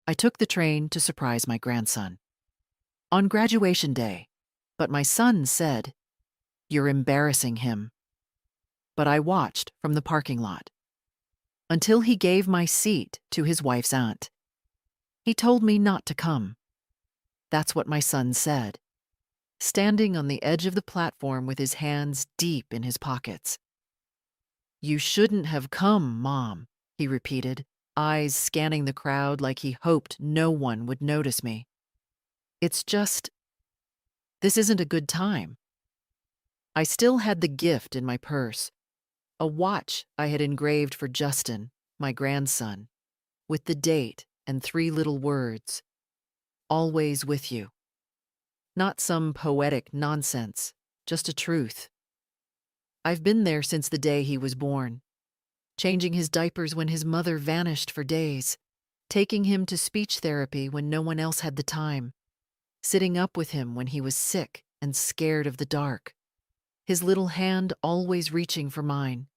I took the train to surprise my grandson. On graduation day, but my son said, "You're embarrassing him." But I watched from the parking lot until he gave my seat to his wife's aunt. He told me not to come. That's what my son said, standing on the edge of the platform with his hands deep in his pockets. "You shouldn't have come, Mom," he repeated, eyes scanning the crowd like he hoped no one would notice me. "It's just, this isn't a good time." I still had the gift in my purse, a watch I had engraved for Justin, my grandson, with the date and 3 little words, "Always with you." Not some poetic nonsense, just a truth. I've been there since the day he was born, changing his diapers when his mother vanished for days, taking him to speech therapy when no one else had the time, sitting up with him when he was sick and scared of the dark, his little hand always reaching for mine.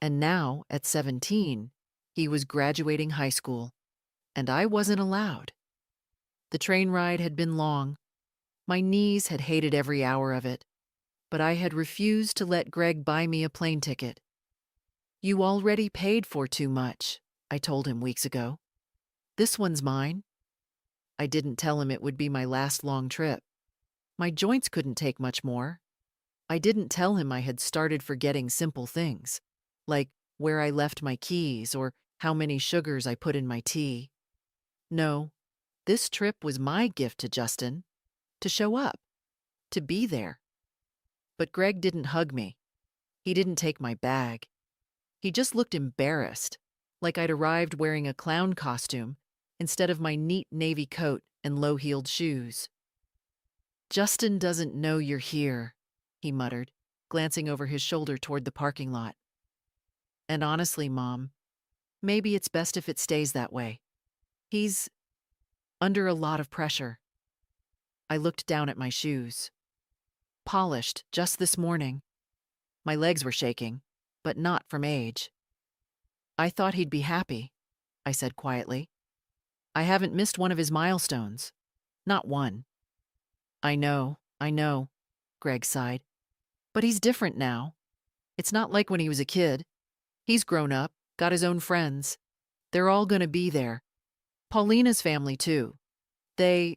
And now, at 17, he was graduating high school, and I wasn't allowed. The train ride had been long. My knees had hated every hour of it, but I had refused to let Greg buy me a plane ticket. "You already paid for too much," I told him weeks ago. "This one's mine." I didn't tell him it would be my last long trip. My joints couldn't take much more. I didn't tell him I had started forgetting simple things, like where I left my keys or how many sugars I put in my tea. No, this trip was my gift to Justin, to show up, to be there. But Greg didn't hug me. He didn't take my bag. He just looked embarrassed, like I'd arrived wearing a clown costume instead of my neat navy coat and low-heeled shoes. "Justin doesn't know you're here," he muttered, glancing over his shoulder toward the parking lot. "And honestly, Mom, maybe it's best if it stays that way. He's under a lot of pressure." I looked down at my shoes. Polished just this morning. My legs were shaking, but not from age. "I thought he'd be happy," I said quietly. "I haven't missed one of his milestones. Not one." I know," Greg sighed. "But he's different now. It's not like when he was a kid. He's grown up, got his own friends. They're all gonna be there. Paulina's family, too. They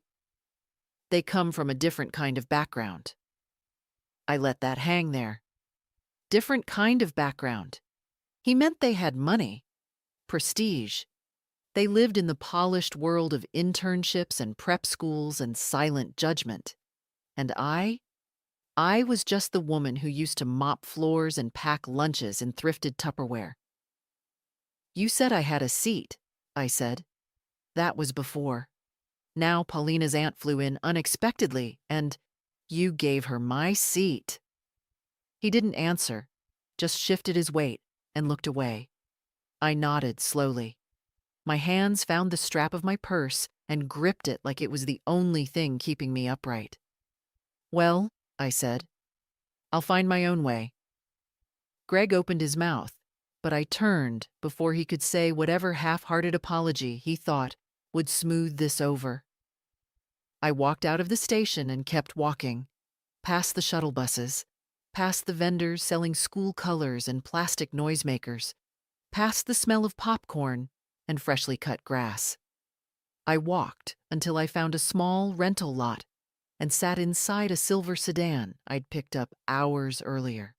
come from a different kind of background." I let that hang there. Different kind of background. He meant they had money, prestige. They lived in the polished world of internships and prep schools and silent judgment. And I was just the woman who used to mop floors and pack lunches in thrifted Tupperware. "You said I had a seat," I said. "That was before. Now Paulina's aunt flew in unexpectedly, and you gave her my seat." He didn't answer, just shifted his weight and looked away. I nodded slowly. My hands found the strap of my purse and gripped it like it was the only thing keeping me upright. "Well," I said, "I'll find my own way." Greg opened his mouth, but I turned before he could say whatever half-hearted apology he thought would smooth this over. I walked out of the station and kept walking, past the shuttle buses, past the vendors selling school colors and plastic noisemakers, past the smell of popcorn and freshly cut grass. I walked until I found a small rental lot and sat inside a silver sedan I'd picked up hours earlier.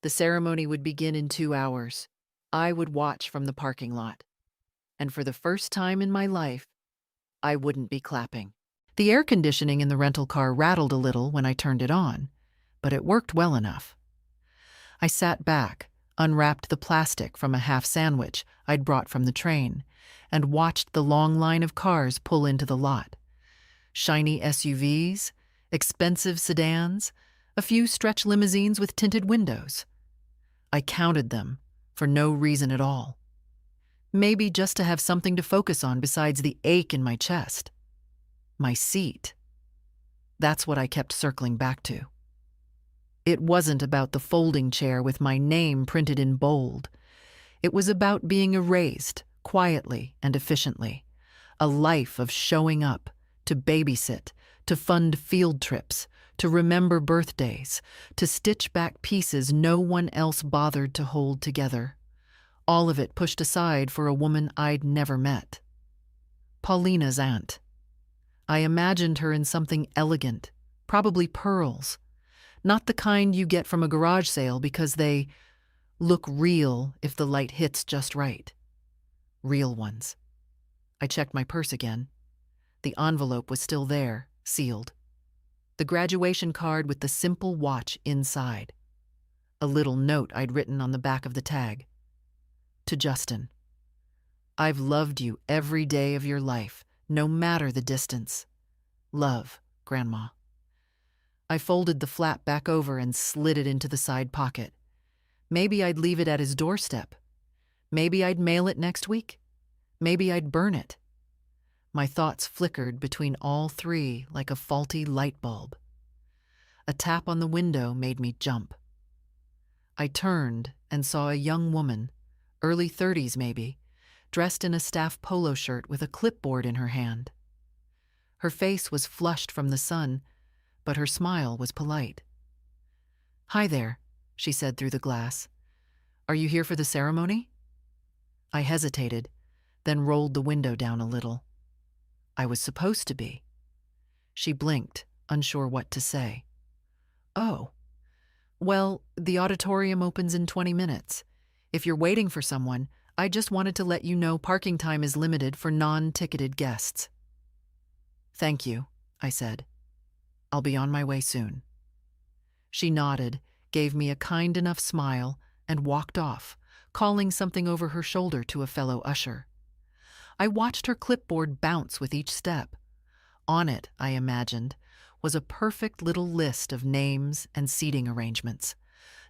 The ceremony would begin in 2 hours. I would watch from the parking lot. And for the first time in my life, I wouldn't be clapping. The air conditioning in the rental car rattled a little when I turned it on, but it worked well enough. I sat back, unwrapped the plastic from a half sandwich I'd brought from the train, and watched the long line of cars pull into the lot. Shiny SUVs, expensive sedans, a few stretch limousines with tinted windows. I counted them for no reason at all. Maybe just to have something to focus on besides the ache in my chest. My seat. That's what I kept circling back to. It wasn't about the folding chair with my name printed in bold. It was about being erased, quietly and efficiently, A life of showing up, to babysit, to fund field trips, to remember birthdays, to stitch back pieces no one else bothered to hold together. All of it pushed aside for a woman I'd never met. Paulina's aunt. I imagined her in something elegant, probably pearls. Not the kind you get from a garage sale because they look real if the light hits just right. Real ones. I checked my purse again. The envelope was still there, sealed. The graduation card with the simple watch inside. A little note I'd written on the back of the tag. To Justin. I've loved you every day of your life, no matter the distance. Love, Grandma. I folded the flap back over and slid it into the side pocket. Maybe I'd leave it at his doorstep. Maybe I'd mail it next week. Maybe I'd burn it. My thoughts flickered between all three like a faulty light bulb. A tap on the window made me jump. I turned and saw a young woman, early 30s maybe, dressed in a staff polo shirt with a clipboard in her hand. Her face was flushed from the sun, but her smile was polite. "Hi there," she said through the glass. "Are you here for the ceremony?" I hesitated, then rolled the window down a little. I was supposed to be. She blinked, unsure what to say. "Oh. Well, the auditorium opens in 20 minutes. If you're waiting for someone, I just wanted to let you know parking time is limited for non-ticketed guests." "Thank you," I said. "I'll be on my way soon." She nodded, gave me a kind enough smile, and walked off, calling something over her shoulder to a fellow usher. I watched her clipboard bounce with each step. On it, I imagined, was a perfect little list of names and seating arrangements,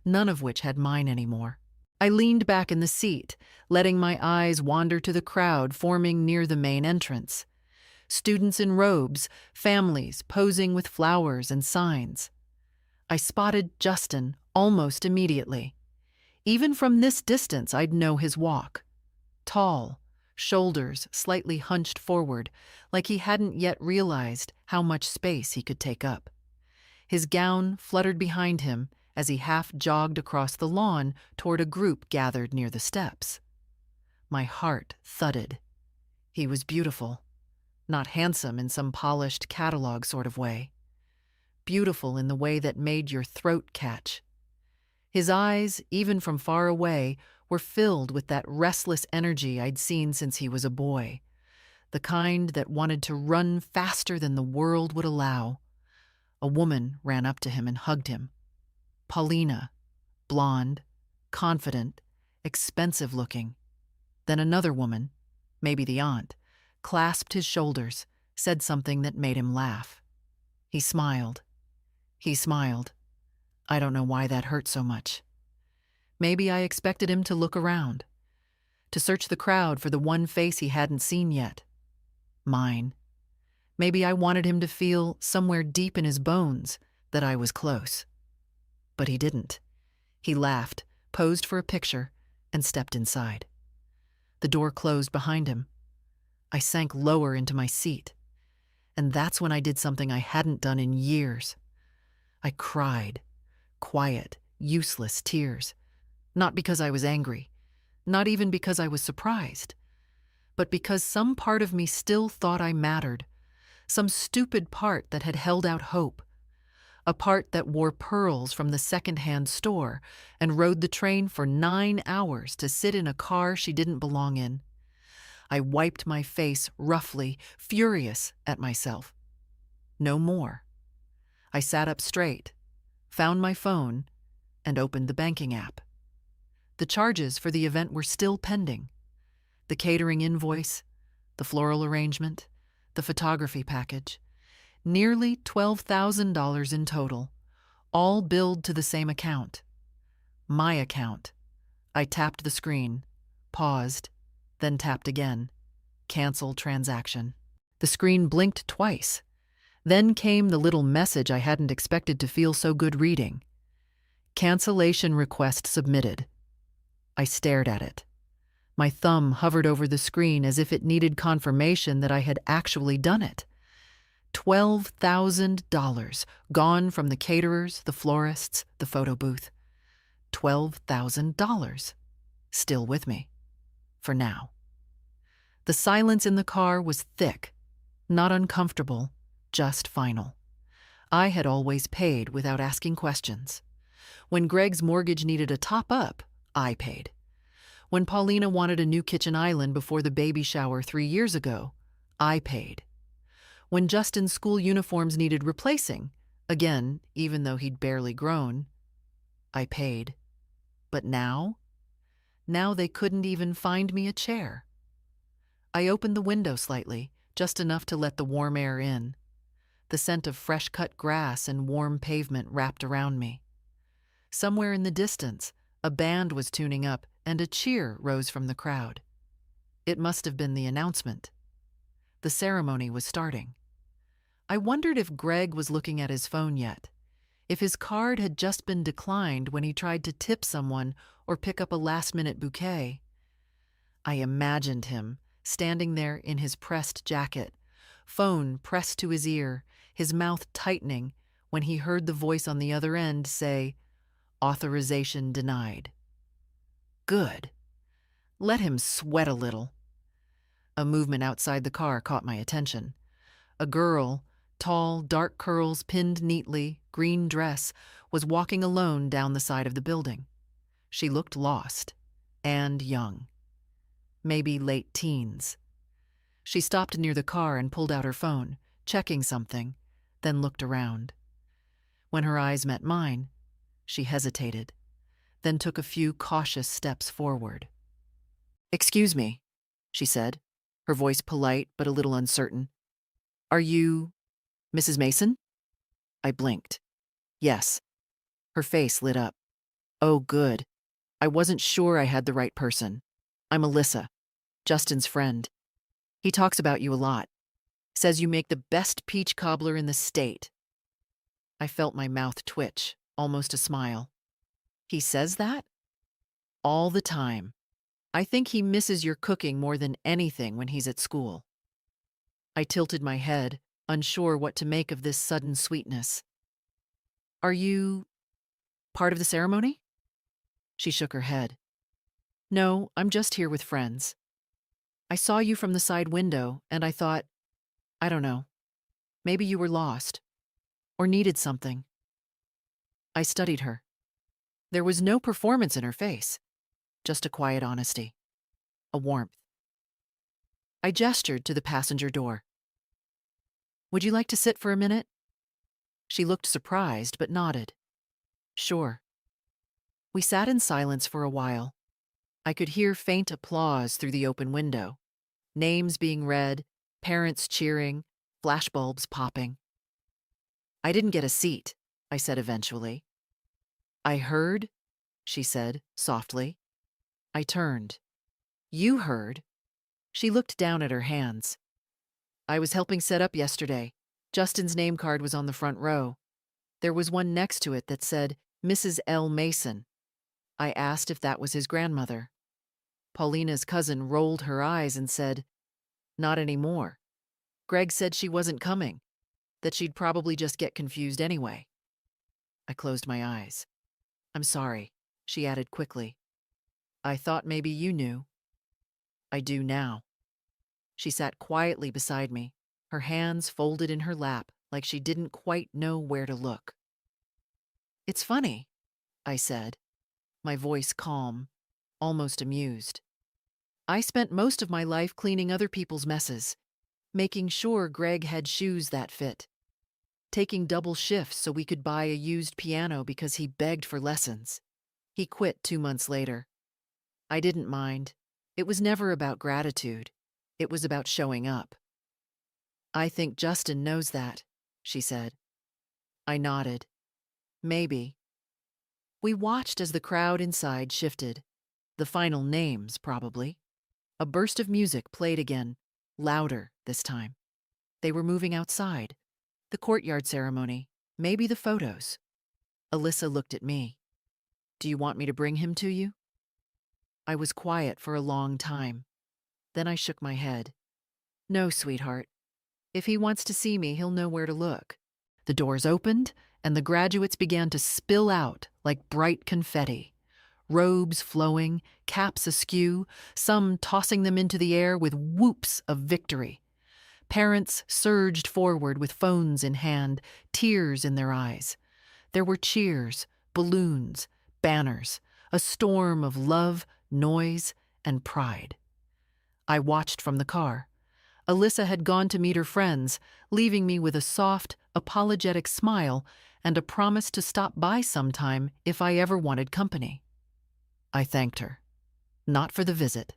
none of which had mine anymore. I leaned back in the seat, letting my eyes wander to the crowd forming near the main entrance. Students in robes, families posing with flowers and signs. I spotted Justin almost immediately. Even from this distance, I'd know his walk. Tall, shoulders slightly hunched forward, like he hadn't yet realized how much space he could take up. His gown fluttered behind him as he half jogged across the lawn toward a group gathered near the steps. My heart thudded. He was beautiful, not handsome in some polished catalog sort of way. Beautiful in the way that made your throat catch. His eyes, even from far away, were filled with that restless energy I'd seen since he was a boy, the kind that wanted to run faster than the world would allow. A woman ran up to him and hugged him. Paulina, blonde, confident, expensive-looking. Then another woman, maybe the aunt, clasped his shoulders, said something that made him laugh. He smiled. He smiled. I don't know why that hurt so much. Maybe I expected him to look around, to search the crowd for the one face he hadn't seen yet. Mine. Maybe I wanted him to feel somewhere deep in his bones that I was close. But he didn't. He laughed, posed for a picture, and stepped inside. The door closed behind him. I sank lower into my seat. And that's when I did something I hadn't done in years. I cried. Quiet, useless tears. Not because I was angry, not even because I was surprised, but because some part of me still thought I mattered, some stupid part that had held out hope, a part that wore pearls from the second-hand store and rode the train for 9 hours to sit in a car she didn't belong in. I wiped my face roughly, furious at myself. No more. I sat up straight, found my phone, and opened the banking app. The charges for the event were still pending. The catering invoice, the floral arrangement, the photography package. Nearly $12,000 in total, all billed to the same account. My account. I tapped the screen, paused, then tapped again. Cancel transaction. The screen blinked twice. Then came the little message I hadn't expected to feel so good reading. Cancellation request submitted. I stared at it. My thumb hovered over the screen as if it needed confirmation that I had actually done it. $12,000 gone from the caterers, the florists, the photo booth. $12,000 still with me. For now. The silence in the car was thick, not uncomfortable, just final. I had always paid without asking questions. When Greg's mortgage needed a top-up, I paid. When Paulina wanted a new kitchen island before the baby shower 3 years ago, I paid. When Justin's school uniforms needed replacing, again, even though he'd barely grown, I paid. But now they couldn't even find me a chair. I opened the window slightly, just enough to let the warm air in. The scent of fresh-cut grass and warm pavement wrapped around me. Somewhere in the distance, a band was tuning up and a cheer rose from the crowd. It must have been the announcement. The ceremony was starting. I wondered if Greg was looking at his phone yet, if his card had just been declined when he tried to tip someone or pick up a last-minute bouquet. I imagined him standing there in his pressed jacket, phone pressed to his ear, his mouth tightening when he heard the voice on the other end say, "Authorization denied." Good. Let him sweat a little. A movement outside the car caught my attention. A girl, tall, dark curls pinned neatly, green dress, was walking alone down the side of the building. She looked lost and young. Maybe late teens. She stopped near the car and pulled out her phone, checking something, then looked around. When her eyes met mine, she hesitated, then took a few cautious steps forward. "Excuse me," she said, her voice polite but a little uncertain. "Are you Mrs. Mason?" I blinked. Yes. Her face lit up. "Oh, good. I wasn't sure I had the right person. I'm Alyssa, Justin's friend. He talks about you a lot. Says you make the best peach cobbler in the state." I felt my mouth twitch, almost a smile. "He says that?" "All the time. I think he misses your cooking more than anything when he's at school." I tilted my head, unsure what to make of this sudden sweetness. "Are you part of the ceremony?" She shook her head. "No, I'm just here with friends. I saw you from the side window, and I thought, I don't know, maybe you were lost, or needed something." I studied her. There was no performance in her face, just a quiet honesty, a warmth. I gestured to the passenger door. "Would you like to sit for a minute?" She looked surprised, but nodded. "Sure." We sat in silence for a while. I could hear faint applause through the open window, names being read, parents cheering, flashbulbs popping. "I didn't get a seat," I said eventually. "I heard," she said softly. I turned. "You heard." She looked down at her hands. "I was helping set up yesterday. Justin's name card was on the front row. There was one next to it that said, Mrs. L. Mason. I asked if that was his grandmother. Paulina's cousin rolled her eyes and said, Not anymore. Greg said she wasn't coming, that she'd probably just get confused anyway." I closed my eyes. "I'm sorry," she added quickly. "I thought maybe you knew." "I do now." She sat quietly beside me, her hands folded in her lap like she didn't quite know where to look. "It's funny," I said, my voice calm, almost amused. "I spent most of my life cleaning other people's messes, making sure Greg had shoes that fit, taking double shifts so we could buy a used piano because he begged for lessons. He quit 2 months later. I didn't mind. It was never about gratitude. It was about showing up." "I think Justin knows that," she said. I nodded. "Maybe." We watched as the crowd inside shifted. The final names, probably. A burst of music played again, louder this time. They were moving outside. The courtyard ceremony, maybe the photos. Alyssa looked at me. "Do you want me to bring him to you?" I was quiet for a long time. Then I shook my head. No, sweetheart. If he wants to see me, he'll know where to look. The doors opened, and the graduates began to spill out like bright confetti. Robes flowing, caps askew, some tossing them into the air with whoops of victory. Parents surged forward with phones in hand, tears in their eyes. There were cheers, balloons, banners, a storm of love, noise, and pride. I watched from the car. Alyssa had gone to meet her friends, leaving me with a soft, apologetic smile and a promise to stop by sometime if I ever wanted company. I thanked her. Not for the visit,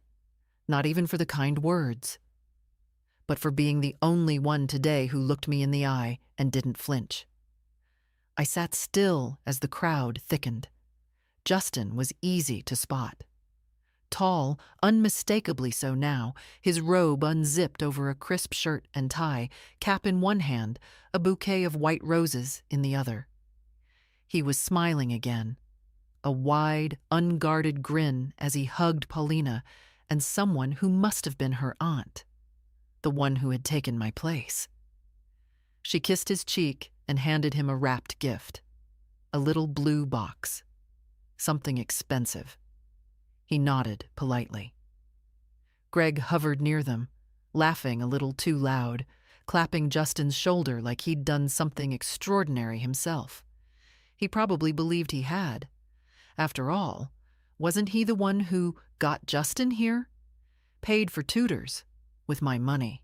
not even for the kind words, but for being the only one today who looked me in the eye and didn't flinch. I sat still as the crowd thickened. Justin was easy to spot. Tall, unmistakably so now, his robe unzipped over a crisp shirt and tie, cap in one hand, a bouquet of white roses in the other. He was smiling again, a wide, unguarded grin as he hugged Paulina and someone who must have been her aunt, the one who had taken my place. She kissed his cheek and handed him a wrapped gift, a little blue box, something expensive. He nodded politely. Greg hovered near them, laughing a little too loud, clapping Justin's shoulder like he'd done something extraordinary himself. He probably believed he had. After all, wasn't he the one who got Justin here? Paid for tutors, with my money.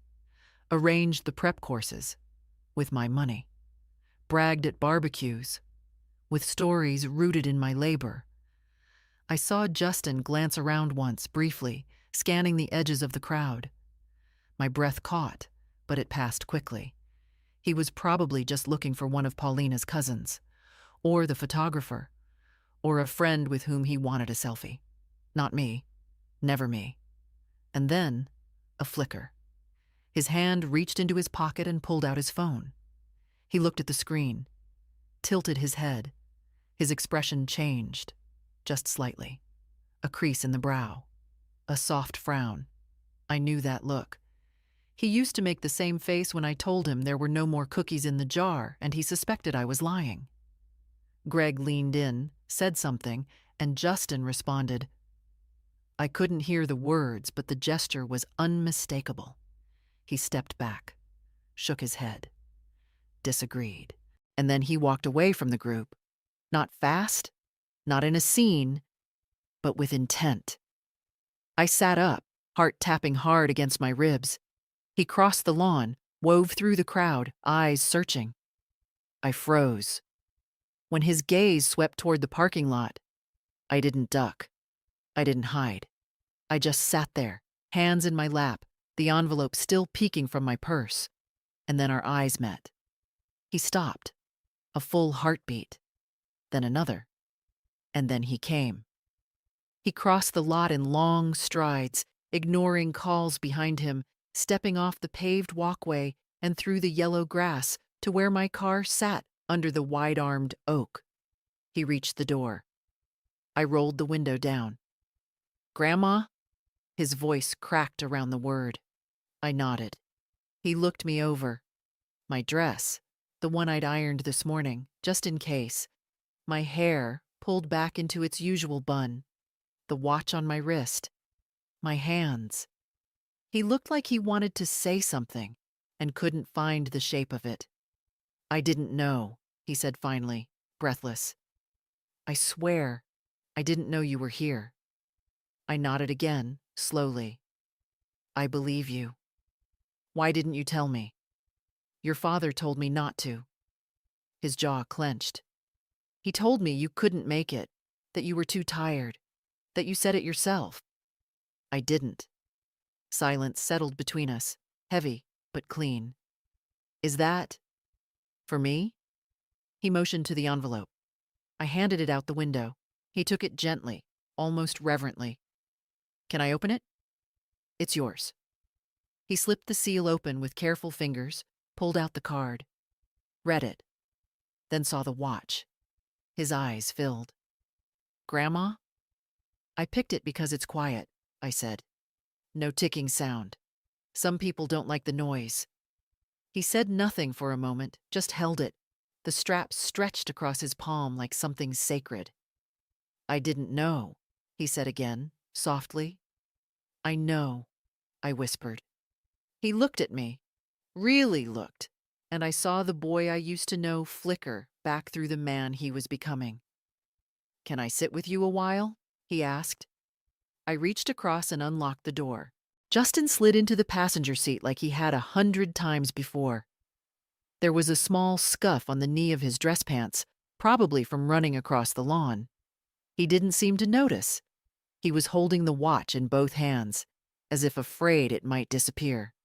Arranged the prep courses, with my money. Bragged at barbecues, with stories rooted in my labor. I saw Justin glance around once, briefly, scanning the edges of the crowd. My breath caught, but it passed quickly. He was probably just looking for one of Paulina's cousins, or the photographer, or a friend with whom he wanted a selfie. Not me. Never me. And then, a flicker. His hand reached into his pocket and pulled out his phone. He looked at the screen, tilted his head. His expression changed. Just slightly. A crease in the brow. A soft frown. I knew that look. He used to make the same face when I told him there were no more cookies in the jar and he suspected I was lying. Greg leaned in, said something, and Justin responded. I couldn't hear the words, but the gesture was unmistakable. He stepped back, shook his head, disagreed, and then he walked away from the group. Not fast, not in a scene, but with intent. I sat up, heart tapping hard against my ribs. He crossed the lawn, wove through the crowd, eyes searching. I froze. When his gaze swept toward the parking lot, I didn't duck. I didn't hide. I just sat there, hands in my lap, the envelope still peeking from my purse. And then our eyes met. He stopped. A full heartbeat. Then another. And then he came. He crossed the lot in long strides, ignoring calls behind him, stepping off the paved walkway and through the yellow grass to where my car sat under the wide-armed oak. He reached the door. I rolled the window down. Grandma? His voice cracked around the word. I nodded. He looked me over. My dress, the one I'd ironed this morning, just in case. My hair pulled back into its usual bun. The watch on my wrist. My hands. He looked like he wanted to say something and couldn't find the shape of it. I didn't know, he said finally, breathless. I swear, I didn't know you were here. I nodded again, slowly. I believe you. Why didn't you tell me? Your father told me not to. His jaw clenched. He told me you couldn't make it, that you were too tired, that you said it yourself. I didn't. Silence settled between us, heavy but clean. Is that for me? He motioned to the envelope. I handed it out the window. He took it gently, almost reverently. Can I open it? It's yours. He slipped the seal open with careful fingers, pulled out the card, read it, then saw the watch. His eyes filled. Grandma? I picked it because it's quiet, I said. No ticking sound. Some people don't like the noise. He said nothing for a moment, just held it, the strap stretched across his palm like something sacred. I didn't know, he said again, softly. I know, I whispered. He looked at me, really looked, and I saw the boy I used to know flicker back through the man he was becoming. Can I sit with you a while? He asked. I reached across and unlocked the door. Justin slid into the passenger seat like he had 100 times before. There was a small scuff on the knee of his dress pants, probably from running across the lawn. He didn't seem to notice. He was holding the watch in both hands, as if afraid it might disappear.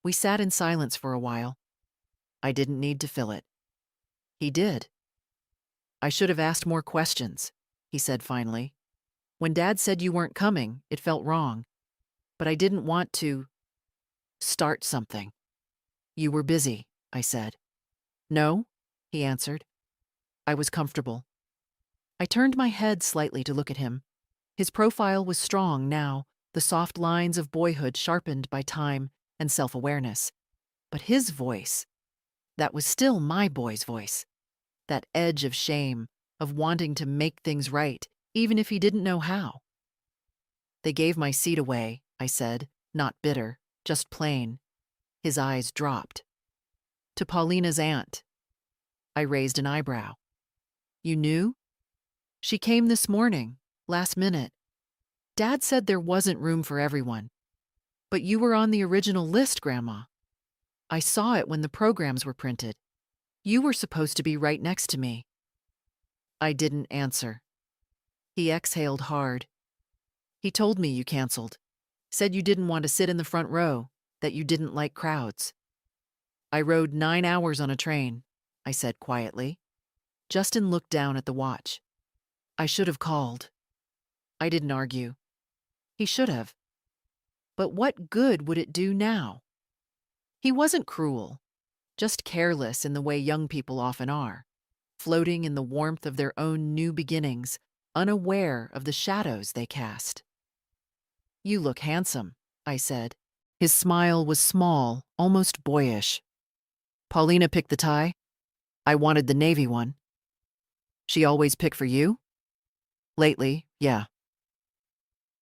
We sat in silence for a while. I didn't need to fill it. He did. I should have asked more questions, he said finally. When Dad said you weren't coming, it felt wrong. But I didn't want to start something. You were busy, I said. No, he answered. I was comfortable. I turned my head slightly to look at him. His profile was strong now, the soft lines of boyhood sharpened by time and self-awareness. But his voice, that was still my boy's voice. That edge of shame, of wanting to make things right, even if he didn't know how. They gave my seat away, I said, not bitter, just plain. His eyes dropped. To Paulina's aunt. I raised an eyebrow. You knew? She came this morning, last minute. Dad said there wasn't room for everyone. But you were on the original list, Grandma. I saw it when the programs were printed. You were supposed to be right next to me. I didn't answer. He exhaled hard. He told me you canceled. Said you didn't want to sit in the front row, that you didn't like crowds. I rode 9 hours on a train, I said quietly. Justin looked down at the watch. I should have called. I didn't argue. He should have. But what good would it do now? He wasn't cruel, just careless in the way young people often are, floating in the warmth of their own new beginnings, unaware of the shadows they cast. You look handsome, I said. His smile was small, almost boyish. Paulina picked the tie. I wanted the navy one. She always pick for you? Lately, yeah.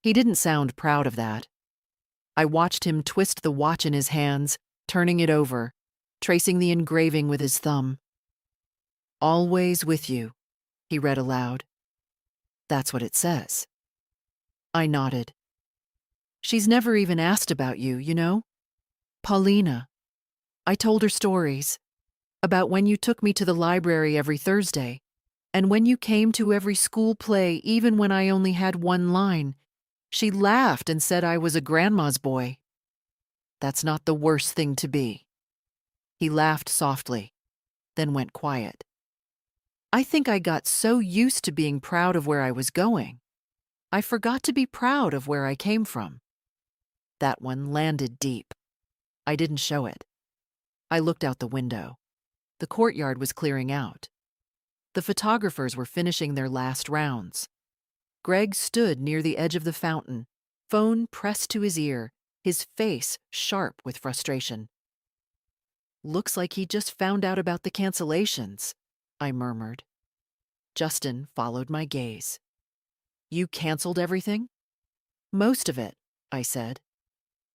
He didn't sound proud of that. I watched him twist the watch in his hands, turning it over, tracing the engraving with his thumb. Always with you, he read aloud. That's what it says. I nodded. She's never even asked about you, you know? Paulina. I told her stories about when you took me to the library every Thursday, and when you came to every school play even when I only had one line. She laughed and said I was a grandma's boy. That's not the worst thing to be. He laughed softly, then went quiet. I think I got so used to being proud of where I was going, I forgot to be proud of where I came from. That one landed deep. I didn't show it. I looked out the window. The courtyard was clearing out. The photographers were finishing their last rounds. Greg stood near the edge of the fountain, phone pressed to his ear, his face sharp with frustration. Looks like he just found out about the cancellations, I murmured. Justin followed my gaze. You canceled everything? Most of it, I said.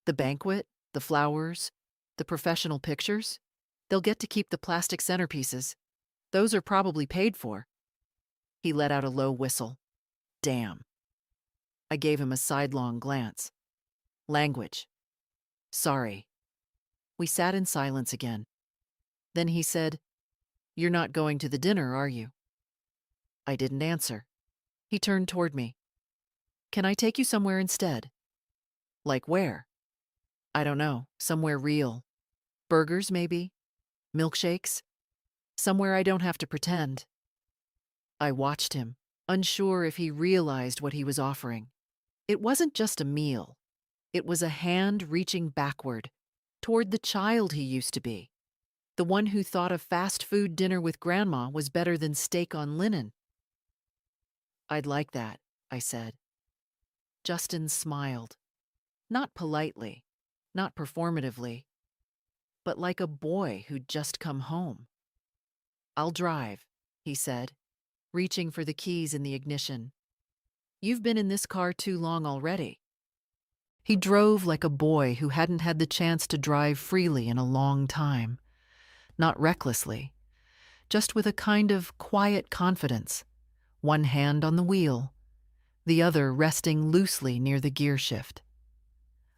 The banquet, the flowers, the professional pictures. They'll get to keep the plastic centerpieces. Those are probably paid for. He let out a low whistle. Damn. I gave him a sidelong glance. Language. Sorry. We sat in silence again. Then he said, You're not going to the dinner, are you? I didn't answer. He turned toward me. Can I take you somewhere instead? Like where? I don't know. Somewhere real. Burgers, maybe? Milkshakes? Somewhere I don't have to pretend. I watched him, unsure if he realized what he was offering. It wasn't just a meal. It was a hand reaching backward, toward the child he used to be. The one who thought a fast food dinner with Grandma was better than steak on linen. I'd like that, I said. Justin smiled. Not politely, not performatively, but like a boy who'd just come home. "I'll drive," he said, reaching for the keys in the ignition. "You've been in this car too long already." He drove like a boy who hadn't had the chance to drive freely in a long time. Not recklessly, just with a kind of quiet confidence, one hand on the wheel, the other resting loosely near the gear shift.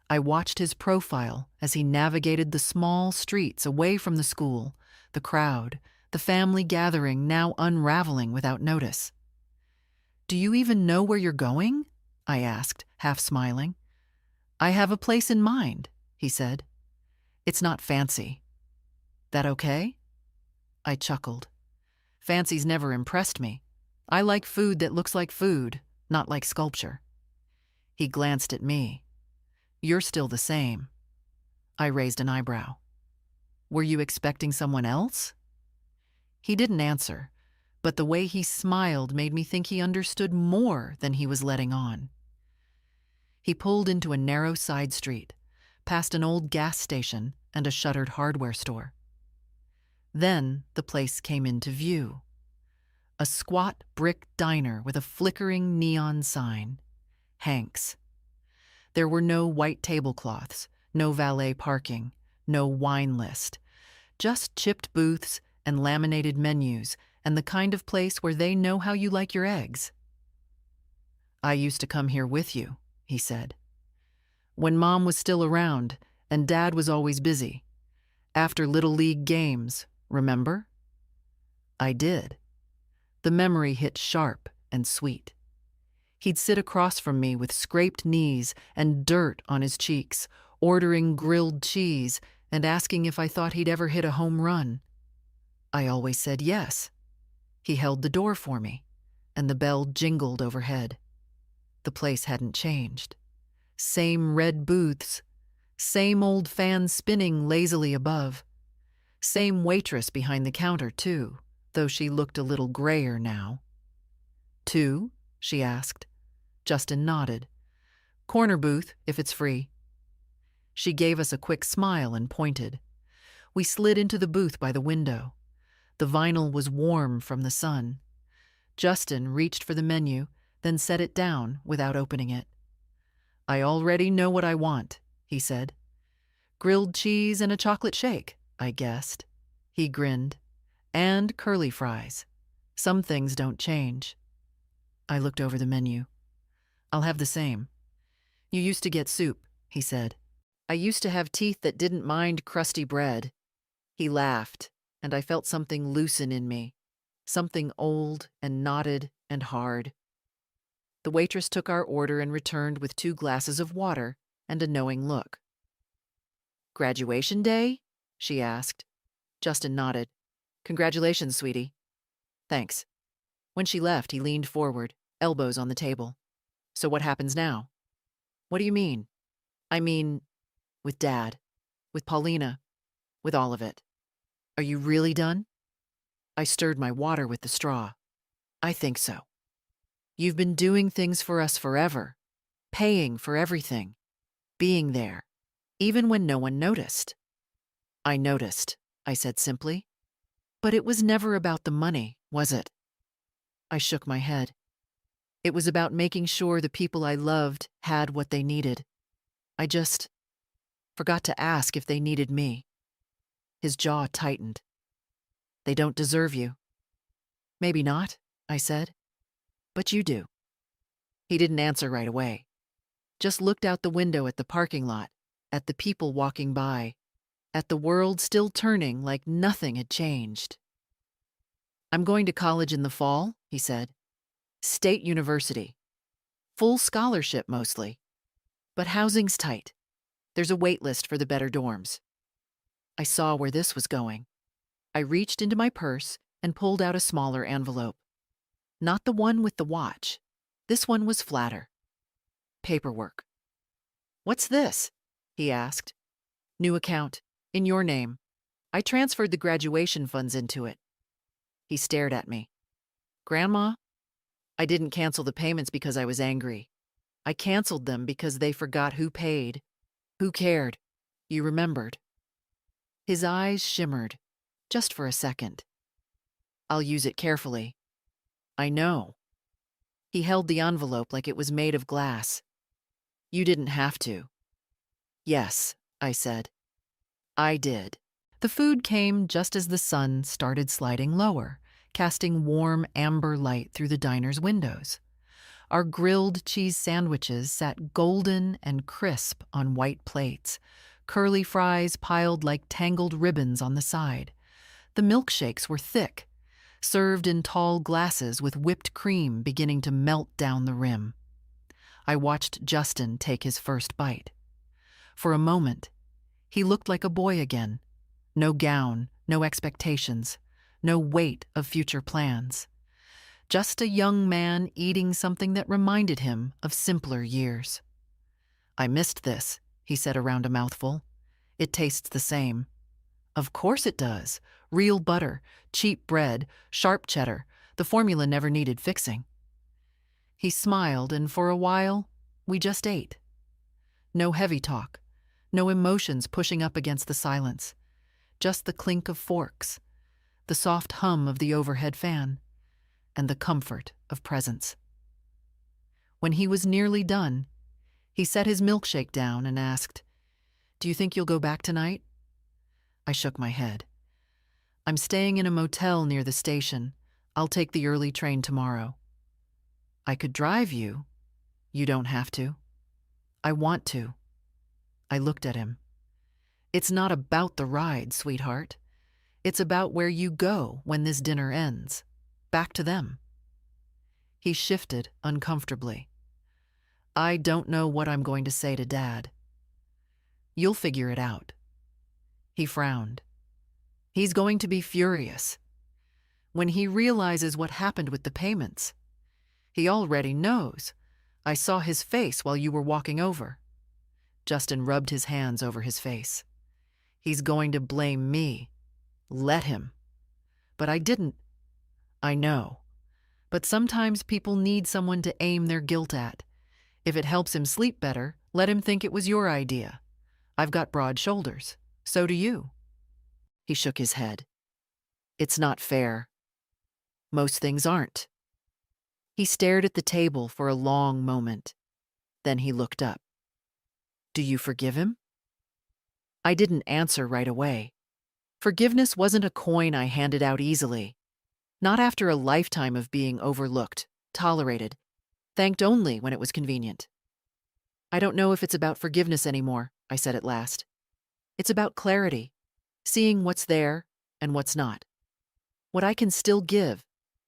I watched his profile as he navigated the small streets away from the school, the crowd, the family gathering now unraveling without notice. "Do you even know where you're going?" I asked, half smiling. "I have a place in mind," he said. "It's not fancy." "That okay?" I chuckled. Fancy's never impressed me. I like food that looks like food, not like sculpture. He glanced at me. "You're still the same." I raised an eyebrow. "Were you expecting someone else?" He didn't answer, but the way he smiled made me think he understood more than he was letting on. He pulled into a narrow side street, past an old gas station and a shuttered hardware store. Then the place came into view. A squat brick diner with a flickering neon sign, Hank's. There were no white tablecloths, no valet parking, no wine list, just chipped booths and laminated menus and the kind of place where they know how you like your eggs. "I used to come here with you," he said. "When Mom was still around and Dad was always busy. After Little League games, remember?" I did. The memory hit sharp and sweet. He'd sit across from me with scraped knees and dirt on his cheeks, ordering grilled cheese and asking if I thought he'd ever hit a home run. I always said yes. He held the door for me, and the bell jingled overhead. The place hadn't changed. Same red booths, same old fan spinning lazily above. Same waitress behind the counter, too, though she looked a little grayer now. "Two?" she asked. Justin nodded. "Corner booth, if it's free." She gave us a quick smile and pointed. We slid into the booth by the window. The vinyl was warm from the sun. Justin reached for the menu, then set it down without opening it. "I already know what I want," he said. "Grilled cheese and a chocolate shake," I guessed. He grinned. "And curly fries. Some things don't change." I looked over the menu. "I'll have the same." "You used to get soup," he said. "I used to have teeth that didn't mind crusty bread." He laughed, and I felt something loosen in me, something old and knotted and hard. The waitress took our order and returned with 2 glasses of water and a knowing look. "Graduation day?" she asked. Justin nodded. "Congratulations, sweetie." "Thanks." When she left, he leaned forward, elbows on the table. "So what happens now?" "What do you mean?" "I mean, with Dad, with Paulina, with all of it. Are you really done?" I stirred my water with the straw. "I think so. You've been doing things for us forever, paying for everything, being there, even when no one noticed." "I noticed," I said simply. "But it was never about the money, was it?" I shook my head. It was about making sure the people I loved had what they needed. I just forgot to ask if they needed me. His jaw tightened. "They don't deserve you." "Maybe not," I said. "But you do." He didn't answer right away. Just looked out the window at the parking lot, at the people walking by, at the world still turning like nothing had changed. "I'm going to college in the fall," he said. "State university. Full scholarship mostly. But housing's tight. There's a wait list for the better dorms." I saw where this was going. I reached into my purse and pulled out a smaller envelope. Not the one with the watch. This one was flatter. Paperwork. "What's this?" he asked. "New account. In your name. I transferred the graduation funds into it." He stared at me. "Grandma?" "I didn't cancel the payments because I was angry. I canceled them because they forgot who paid. Who cared? You remembered. His eyes shimmered, just for a second. I'll use it carefully. I know. He held the envelope like it was made of glass. You didn't have to. Yes, I said. I did. The food came just as the sun started sliding lower, casting warm amber light through the diner's windows. Our grilled cheese sandwiches sat golden and crisp on white plates, curly fries piled like tangled ribbons on the side. The milkshakes were thick, served in tall glasses with whipped cream beginning to melt down the rim. I watched Justin take his first bite. For a moment, he looked like a boy again. No gown, no expectations, no weight of future plans. Just a young man eating something that reminded him of simpler years. I missed this, he said around a mouthful. It tastes the same. Of course it does. Real butter, cheap bread, sharp cheddar. The formula never needed fixing. He smiled, and for a while, we just ate. No heavy talk, no emotions pushing up against the silence. Just the clink of forks, the soft hum of the overhead fan, and the comfort of presence. When he was nearly done, he set his milkshake down and asked, "Do you think you'll go back tonight?" I shook my head. "I'm staying in a motel near the station. I'll take the early train tomorrow." "I could drive you." "You don't have to." "I want to." I looked at him. "It's not about the ride, sweetheart. It's about where you go when this dinner ends. Back to them." He shifted uncomfortably. "I don't know what I'm going to say to Dad." "You'll figure it out." He frowned. "He's going to be furious. When he realizes what happened with the payments. He already knows. I saw his face while you were walking over." Justin rubbed his hands over his face. "He's going to blame me. Let him." "But I didn't." "I know. But sometimes people need someone to aim their guilt at. If it helps him sleep better, let him think it was your idea. I've got broad shoulders. So do you." He shook his head. "It's not fair. Most things aren't." He stared at the table for a long moment. Then he looked up. "Do you forgive him?" I didn't answer right away. Forgiveness wasn't a coin I handed out easily. Not after a lifetime of being overlooked, tolerated, thanked only when it was convenient. "I don't know if it's about forgiveness anymore," I said at last. "It's about clarity, seeing what's there and what's not. What I can still give,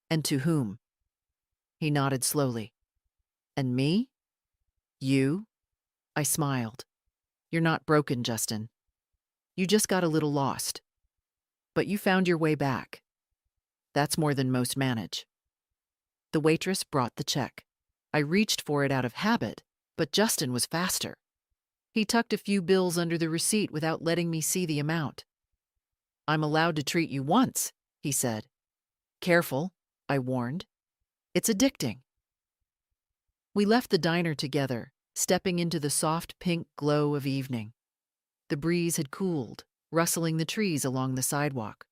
and to whom." He nodded slowly. "And me? You?" I smiled. "You're not broken, Justin. You just got a little lost. But you found your way back. That's more than most manage." The waitress brought the check. I reached for it out of habit, but Justin was faster. He tucked a few bills under the receipt without letting me see the amount. "I'm allowed to treat you once," he said. "Careful," I warned. "It's addicting." We left the diner together, stepping into the soft pink glow of evening. The breeze had cooled, rustling the trees along the sidewalk.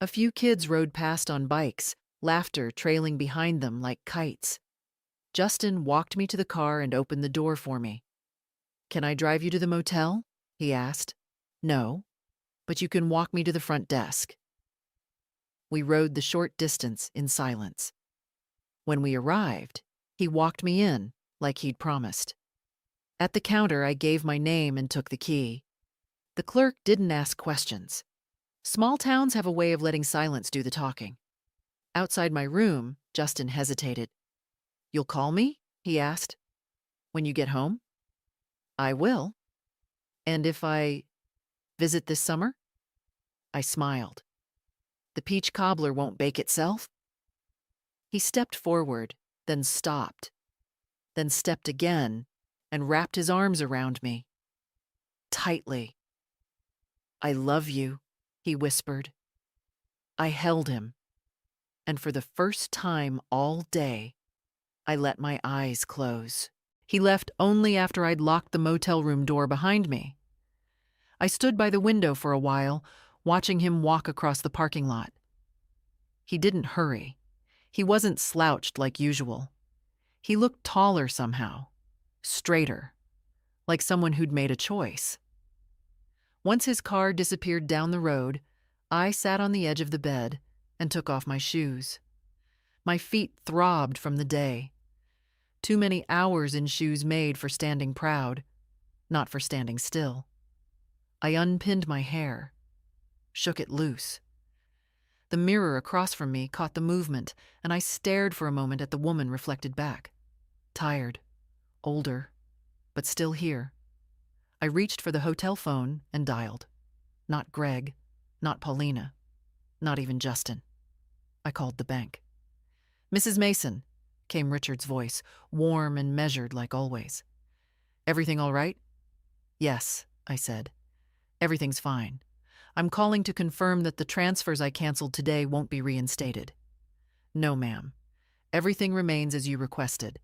A few kids rode past on bikes, laughter trailing behind them like kites. Justin walked me to the car and opened the door for me. "Can I drive you to the motel?" he asked. "No, but you can walk me to the front desk." We rode the short distance in silence. When we arrived, he walked me in, like he'd promised. At the counter, I gave my name and took the key. The clerk didn't ask questions. Small towns have a way of letting silence do the talking. Outside my room, Justin hesitated. "You'll call me?" he asked. "When you get home?" "I will." "And if I visit this summer?" I smiled. "The peach cobbler won't bake itself?" He stepped forward, then stopped, then stepped again, and wrapped his arms around me. Tightly. "I love you," he whispered. I held him, and for the first time all day, I let my eyes close. He left only after I'd locked the motel room door behind me. I stood by the window for a while, watching him walk across the parking lot. He didn't hurry. He wasn't slouched like usual. He looked taller somehow, straighter, like someone who'd made a choice. Once his car disappeared down the road, I sat on the edge of the bed and took off my shoes. My feet throbbed from the day. Too many hours in shoes made for standing proud, not for standing still. I unpinned my hair, shook it loose. The mirror across from me caught the movement, and I stared for a moment at the woman reflected back. Tired, older, but still here. I reached for the hotel phone and dialed. Not Greg, not Paulina, not even Justin. I called the bank. "Mrs. Mason," came Richard's voice, warm and measured like always. "Everything all right?" "Yes," I said. "Everything's fine. I'm calling to confirm that the transfers I canceled today won't be reinstated." "No, ma'am. Everything remains as you requested.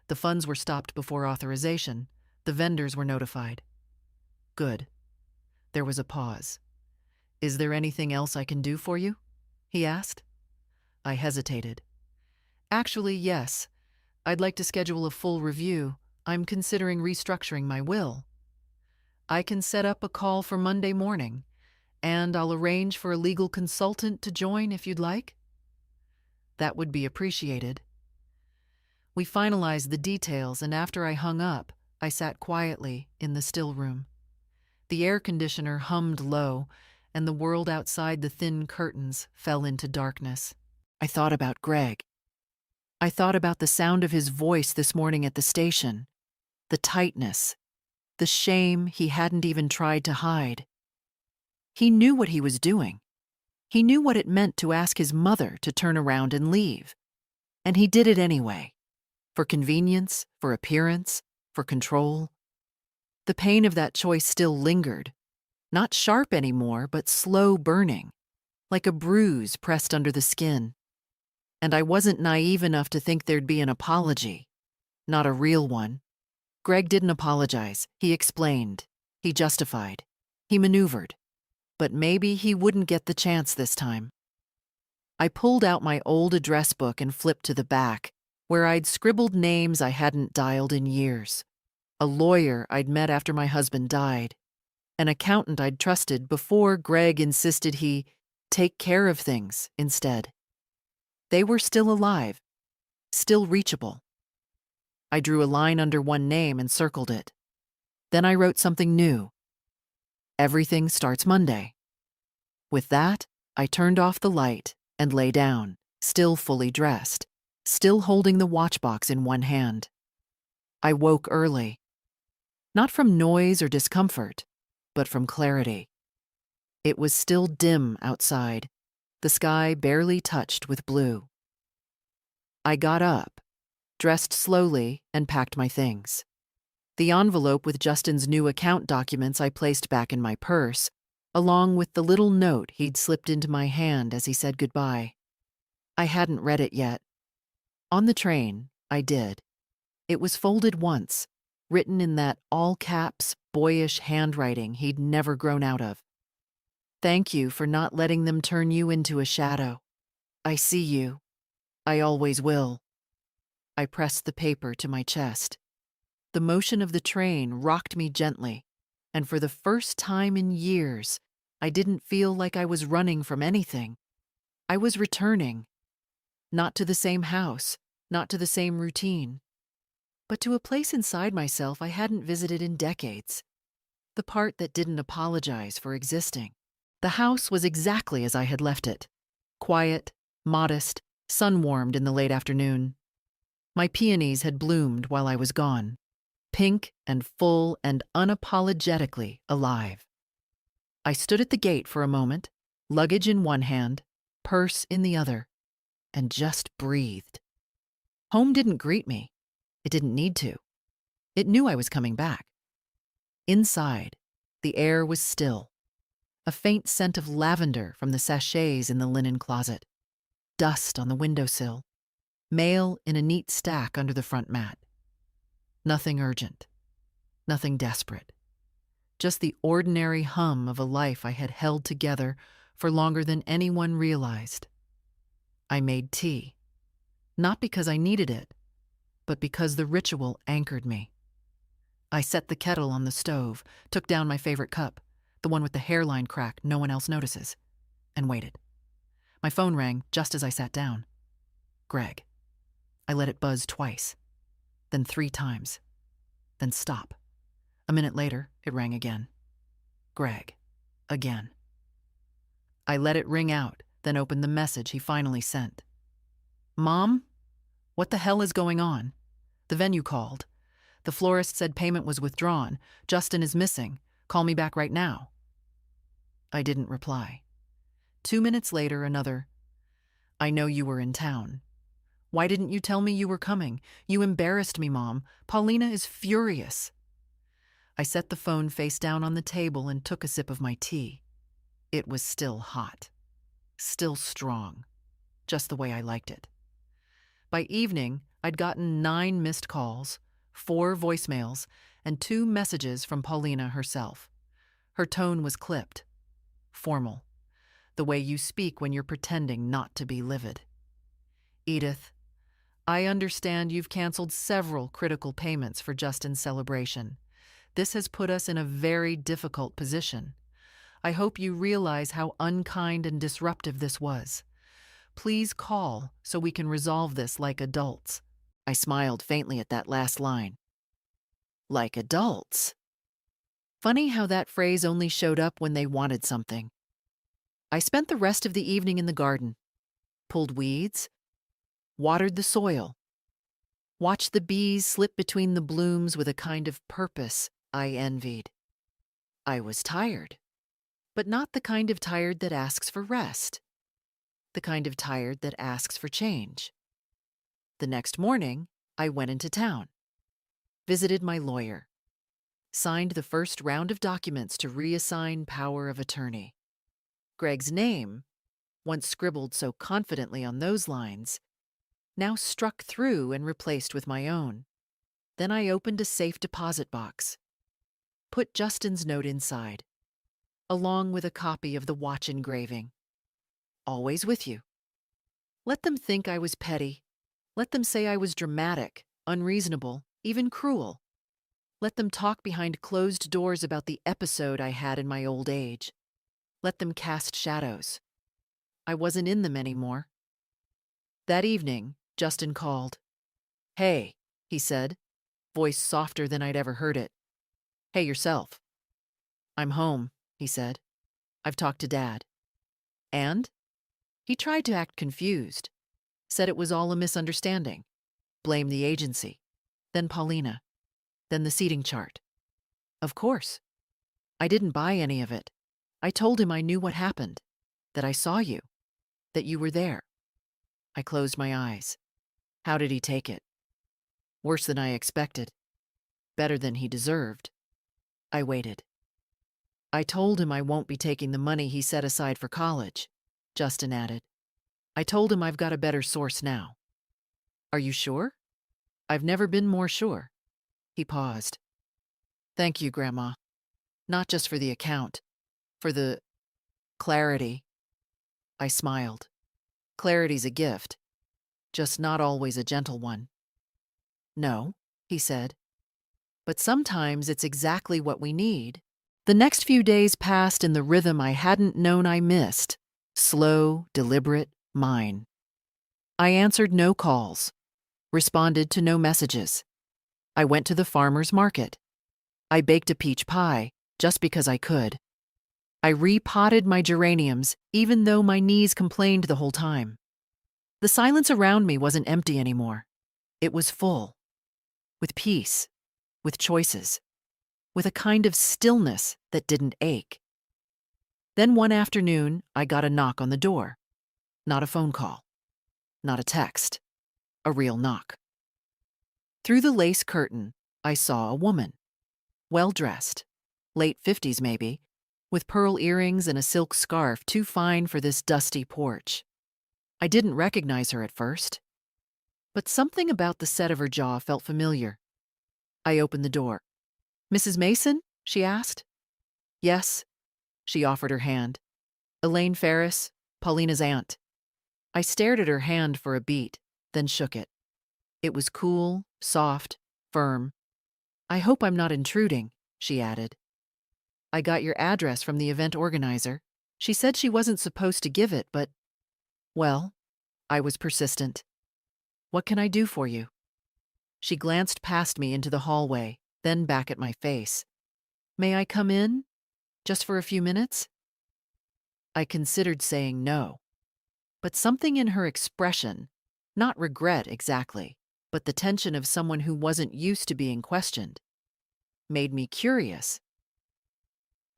The funds were stopped before authorization. The vendors were notified." "Good." There was a pause. "Is there anything else I can do for you?" he asked. I hesitated. "Actually, yes. I'd like to schedule a full review. I'm considering restructuring my will." "I can set up a call for Monday morning, and I'll arrange for a legal consultant to join if you'd like." "That would be appreciated." We finalized the details, and after I hung up, I sat quietly in the still room. The air conditioner hummed low, and the world outside the thin curtains fell into darkness. I thought about Greg. I thought about the sound of his voice this morning at the station, the tightness, the shame he hadn't even tried to hide. He knew what he was doing. He knew what it meant to ask his mother to turn around and leave. And he did it anyway. For convenience, for appearance, for control. The pain of that choice still lingered. Not sharp anymore, but slow burning. Like a bruise pressed under the skin. And I wasn't naive enough to think there'd be an apology. Not a real one. Greg didn't apologize. He explained. He justified. He maneuvered. But maybe he wouldn't get the chance this time. I pulled out my old address book and flipped to the back, where I'd scribbled names I hadn't dialed in years. A lawyer I'd met after my husband died. An accountant I'd trusted before Greg insisted he take care of things instead. They were still alive, still reachable. I drew a line under one name and circled it. Then I wrote something new. "Everything starts Monday." With that, I turned off the light and lay down, still fully dressed, still holding the watch box in one hand. I woke early. Not from noise or discomfort, but from clarity. It was still dim outside, the sky barely touched with blue. I got up, dressed slowly, and packed my things. The envelope with Justin's new account documents I placed back in my purse, along with the little note he'd slipped into my hand as he said goodbye. I hadn't read it yet. On the train, I did. It was folded once, written in that all-caps, boyish handwriting he'd never grown out of. "Thank you for not letting them turn you into a shadow. I see you. I always will." I pressed the paper to my chest. The motion of the train rocked me gently, and for the first time in years, I didn't feel like I was running from anything. I was returning. Not to the same house, not to the same routine, but to a place inside myself I hadn't visited in decades. The part that didn't apologize for existing. The house was exactly as I had left it. Quiet, modest, sun-warmed in the late afternoon. My peonies had bloomed while I was gone. Pink and full and unapologetically alive. I stood at the gate for a moment, luggage in one hand, purse in the other, and just breathed. Home didn't greet me. It didn't need to. It knew I was coming back. Inside, the air was still. A faint scent of lavender from the sachets in the linen closet. Dust on the windowsill. Mail in a neat stack under the front mat. Nothing urgent, nothing desperate. Just the ordinary hum of a life I had held together for longer than anyone realized. I made tea, not because I needed it, but because the ritual anchored me. I set the kettle on the stove, took down my favorite cup, the one with the hairline crack no one else notices, and waited. My phone rang just as I sat down. Greg. I let it buzz twice, then 3 times, then stop. A minute later, it rang again. Greg. Again. I let it ring out, then opened the message he finally sent. Mom? What the hell is going on? The venue called. The florist said payment was withdrawn. Justin is missing. Call me back right now. I didn't reply. 2 minutes later, another. I know you were in town. Why didn't you tell me you were coming? You embarrassed me, Mom. Paulina is furious. I set the phone face down on the table and took a sip of my tea. It was still hot. Still strong. Just the way I liked it. By evening, I'd gotten 9 missed calls, 4 voicemails, and 2 messages from Paulina herself. Her tone was clipped, formal, the way you speak when you're pretending not to be livid. Edith, I understand you've canceled several critical payments for Justin's celebration. This has put us in a very difficult position. I hope you realize how unkind and disruptive this was. Please call so we can resolve this like adults. I smiled faintly at that last line. Like adults. Funny how that phrase only showed up when they wanted something. I spent the rest of the evening in the garden, pulled weeds, watered the soil, watched the bees slip between the blooms with a kind of purpose I envied. I was tired, but not the kind of tired that asks for rest, the kind of tired that asks for change. The next morning, I went into town, visited my lawyer, signed the first round of documents to reassign power of attorney. Greg's name, once scribbled so confidently on those lines, now struck through and replaced with my own. Then I opened a safe deposit box, put Justin's note inside, along with a copy of the watch engraving. Always with you. Let them think I was petty. Let them say I was dramatic, unreasonable, even cruel. Let them talk behind closed doors about the episode I had in my old age. Let them cast shadows. I wasn't in them anymore. That evening, Justin called. Hey, he said, voice softer than I'd ever heard it. Hey, yourself. I'm home, he said. I've talked to Dad. And? He tried to act confused, said it was all a misunderstanding, blamed the agency, then Paulina, then the seating chart. Of course. I didn't buy any of it. I told him I knew what happened, that I saw you, that you were there. I closed my eyes. How did he take it? Worse than I expected. Better than he deserved. I waited. I told him I won't be taking the money he set aside for college, Justin added. I told him I've got a better source now. Are you sure? I've never been more sure. He paused. Thank you, Grandma. Not just for the account, for the clarity. I smiled. Clarity's a gift, just not always a gentle one. No, he said. But sometimes it's exactly what we need. The next few days passed in the rhythm I hadn't known I missed. Slow, deliberate, mine. I answered no calls, responded to no messages. I went to the farmer's market. I baked a peach pie just because I could. I repotted my geraniums even though my knees complained the whole time. The silence around me wasn't empty anymore. It was full, with peace, with choices, with a kind of stillness that didn't ache. Then one afternoon, I got a knock on the door. Not a phone call, not a text, a real knock. Through the lace curtain, I saw a woman, well-dressed, late 50s maybe, with pearl earrings and a silk scarf too fine for this dusty porch. I didn't recognize her at first, but something about the set of her jaw felt familiar. I opened the door. "Mrs. Mason?" she asked. "Yes." She offered her hand. "Elaine Ferris, Paulina's aunt." I stared at her hand for a beat, then shook it. It was cool, soft, firm. "I hope I'm not intruding," she added. "I got your address from the event organizer. She said she wasn't supposed to give it, but—" "Well," I was persistent. "What can I do for you?" She glanced past me into the hallway, then back at my face. "May I come in? Just for a few minutes?" I considered saying no, but something in her expression, not regret exactly, but the tension of someone who wasn't used to being questioned, made me curious.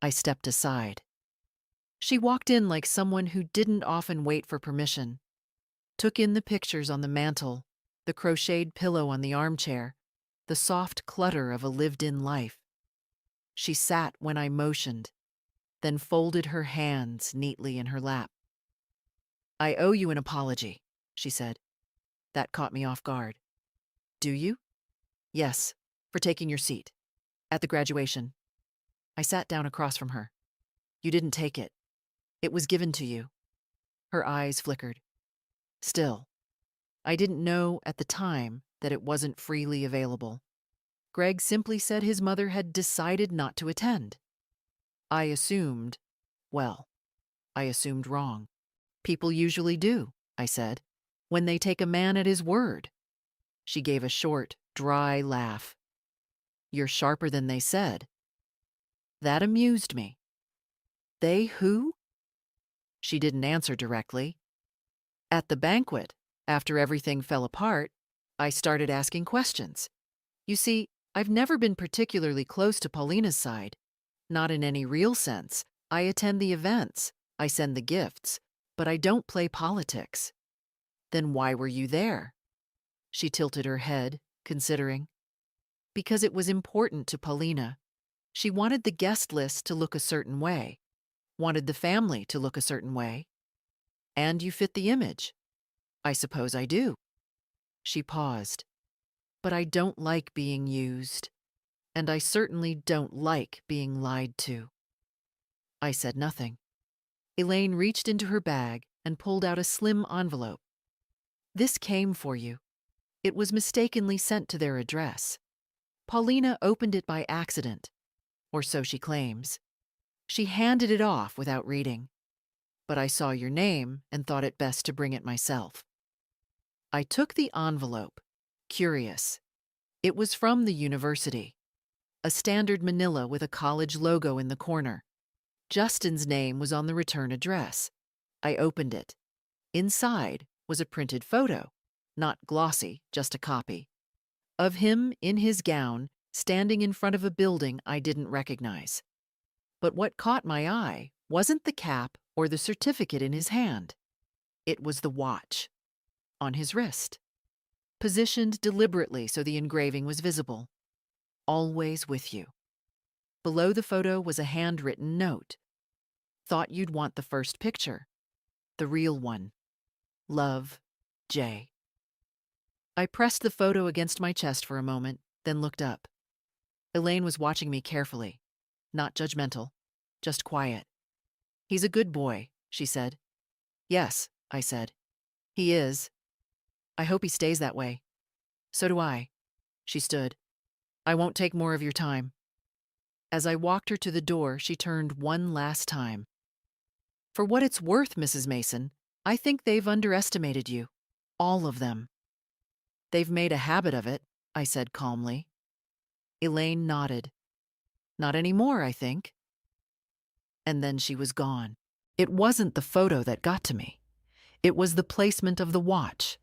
I stepped aside. She walked in like someone who didn't often wait for permission, took in the pictures on the mantel, the crocheted pillow on the armchair, the soft clutter of a lived-in life. She sat when I motioned, then folded her hands neatly in her lap. "I owe you an apology," she said. That caught me off guard. "Do you?" "Yes, for taking your seat. At the graduation." I sat down across from her. "You didn't take it. It was given to you." Her eyes flickered. "Still, I didn't know at the time that it wasn't freely available. Greg simply said his mother had decided not to attend. I assumed, well, I assumed wrong. People usually do," I said, "when they take a man at his word." She gave a short, dry laugh. "You're sharper than they said." That amused me. "They who?" She didn't answer directly. At the banquet, after everything fell apart, I started asking questions. You see, I've never been particularly close to Paulina's side. Not in any real sense. I attend the events, I send the gifts, but I don't play politics. "Then why were you there?" She tilted her head, considering. "Because it was important to Paulina. She wanted the guest list to look a certain way, wanted the family to look a certain way. And you fit the image." "I suppose I do." She paused. "But I don't like being used. And I certainly don't like being lied to." I said nothing. Elaine reached into her bag and pulled out a slim envelope. "This came for you. It was mistakenly sent to their address. Paulina opened it by accident, or so she claims. She handed it off without reading. But I saw your name and thought it best to bring it myself." I took the envelope, curious. It was from the university. A standard manila with a college logo in the corner. Justin's name was on the return address. I opened it. Inside was a printed photo, not glossy, just a copy, of him in his gown, standing in front of a building I didn't recognize. But what caught my eye wasn't the cap or the certificate in his hand. It was the watch, on his wrist, positioned deliberately so the engraving was visible. "Always with you." Below the photo was a handwritten note. "Thought you'd want the first picture. The real one. Love, Jay." I pressed the photo against my chest for a moment, then looked up. Elaine was watching me carefully. Not judgmental, just quiet. "He's a good boy," she said. "Yes," I said. "He is. I hope he stays that way." "So do I." She stood. "I won't take more of your time." As I walked her to the door, she turned one last time. "For what it's worth, Mrs. Mason, I think they've underestimated you. All of them." "They've made a habit of it," I said calmly. Elaine nodded. "Not anymore, I think." And then she was gone. It wasn't the photo that got to me. It was the placement of the watch.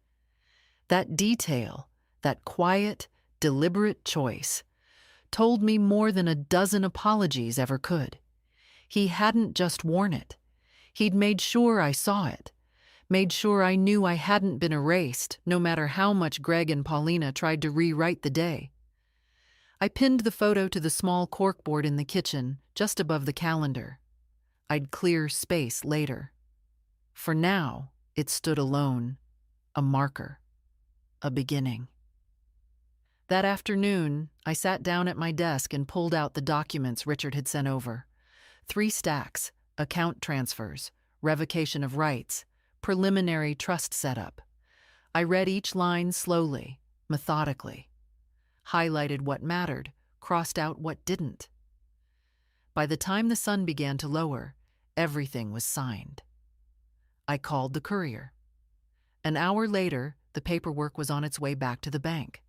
That detail, that quiet, deliberate choice, told me more than a dozen apologies ever could. He hadn't just worn it. He'd made sure I saw it, made sure I knew I hadn't been erased, no matter how much Greg and Paulina tried to rewrite the day. I pinned the photo to the small corkboard in the kitchen, just above the calendar. I'd clear space later. For now, it stood alone, a marker, a beginning. That afternoon, I sat down at my desk and pulled out the documents Richard had sent over. 3 stacks: account transfers, revocation of rights, preliminary trust setup. I read each line slowly, methodically, highlighted what mattered, crossed out what didn't. By the time the sun began to lower, everything was signed. I called the courier. An hour later, the paperwork was on its way back to the bank.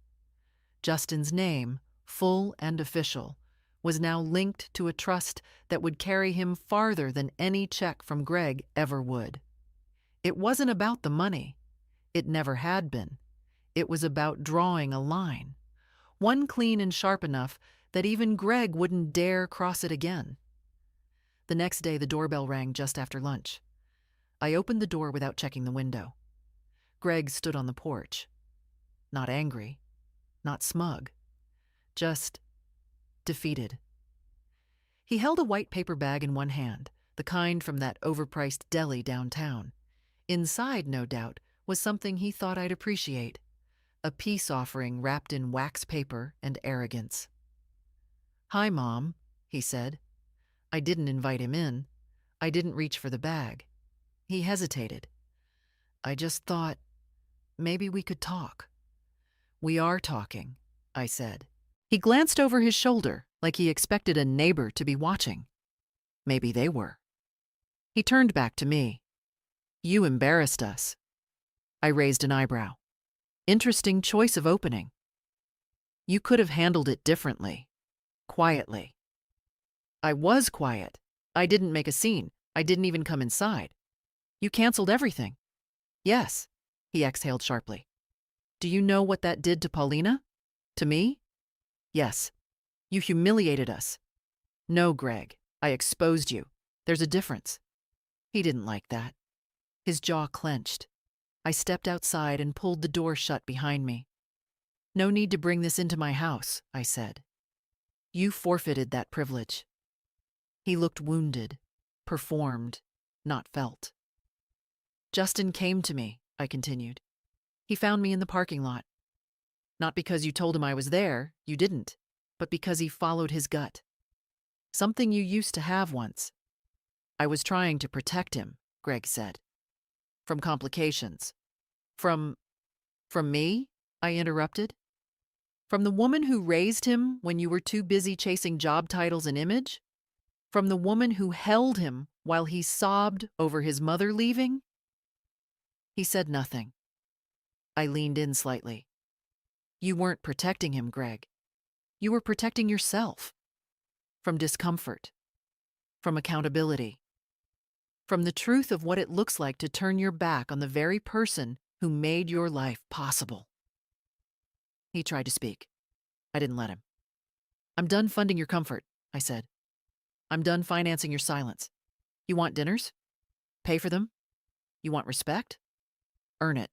Justin's name, full and official, was now linked to a trust that would carry him farther than any check from Greg ever would. It wasn't about the money. It never had been. It was about drawing a line, one clean and sharp enough that even Greg wouldn't dare cross it again. The next day, the doorbell rang just after lunch. I opened the door without checking the window. Greg stood on the porch. Not angry, not smug, just defeated. He held a white paper bag in one hand, the kind from that overpriced deli downtown. Inside, no doubt, was something he thought I'd appreciate: a peace offering wrapped in wax paper and arrogance. "Hi, Mom," he said. I didn't invite him in. I didn't reach for the bag. He hesitated. "I just thought maybe we could talk." "We are talking," I said. He glanced over his shoulder like he expected a neighbor to be watching. Maybe they were. He turned back to me. "You embarrassed us." I raised an eyebrow. Interesting choice of opening. "You could have handled it differently. Quietly." "I was quiet. I didn't make a scene. I didn't even come inside. You canceled everything." "Yes," he exhaled sharply. "Do you know what that did to Paulina? To me?" "Yes. You humiliated us." "No, Greg. I exposed you. There's a difference." He didn't like that. His jaw clenched. I stepped outside and pulled the door shut behind me. "No need to bring this into my house," I said. "You forfeited that privilege." He looked wounded, performed, not felt. "Justin came to me," I continued. "He found me in the parking lot. Not because you told him I was there, you didn't, but because he followed his gut. Something you used to have once." "I was trying to protect him," Greg said. "From complications." From me?" I interrupted. "From the woman who raised him when you were too busy chasing job titles and image? From the woman who held him while he sobbed over his mother leaving?" He said nothing. I leaned in slightly. "You weren't protecting him, Greg. You were protecting yourself. From discomfort. From accountability. From the truth of what it looks like to turn your back on the very person who made your life possible." He tried to speak. I didn't let him. "I'm done funding your comfort," I said. "I'm done financing your silence. You want dinners? Pay for them. You want respect? Earn it.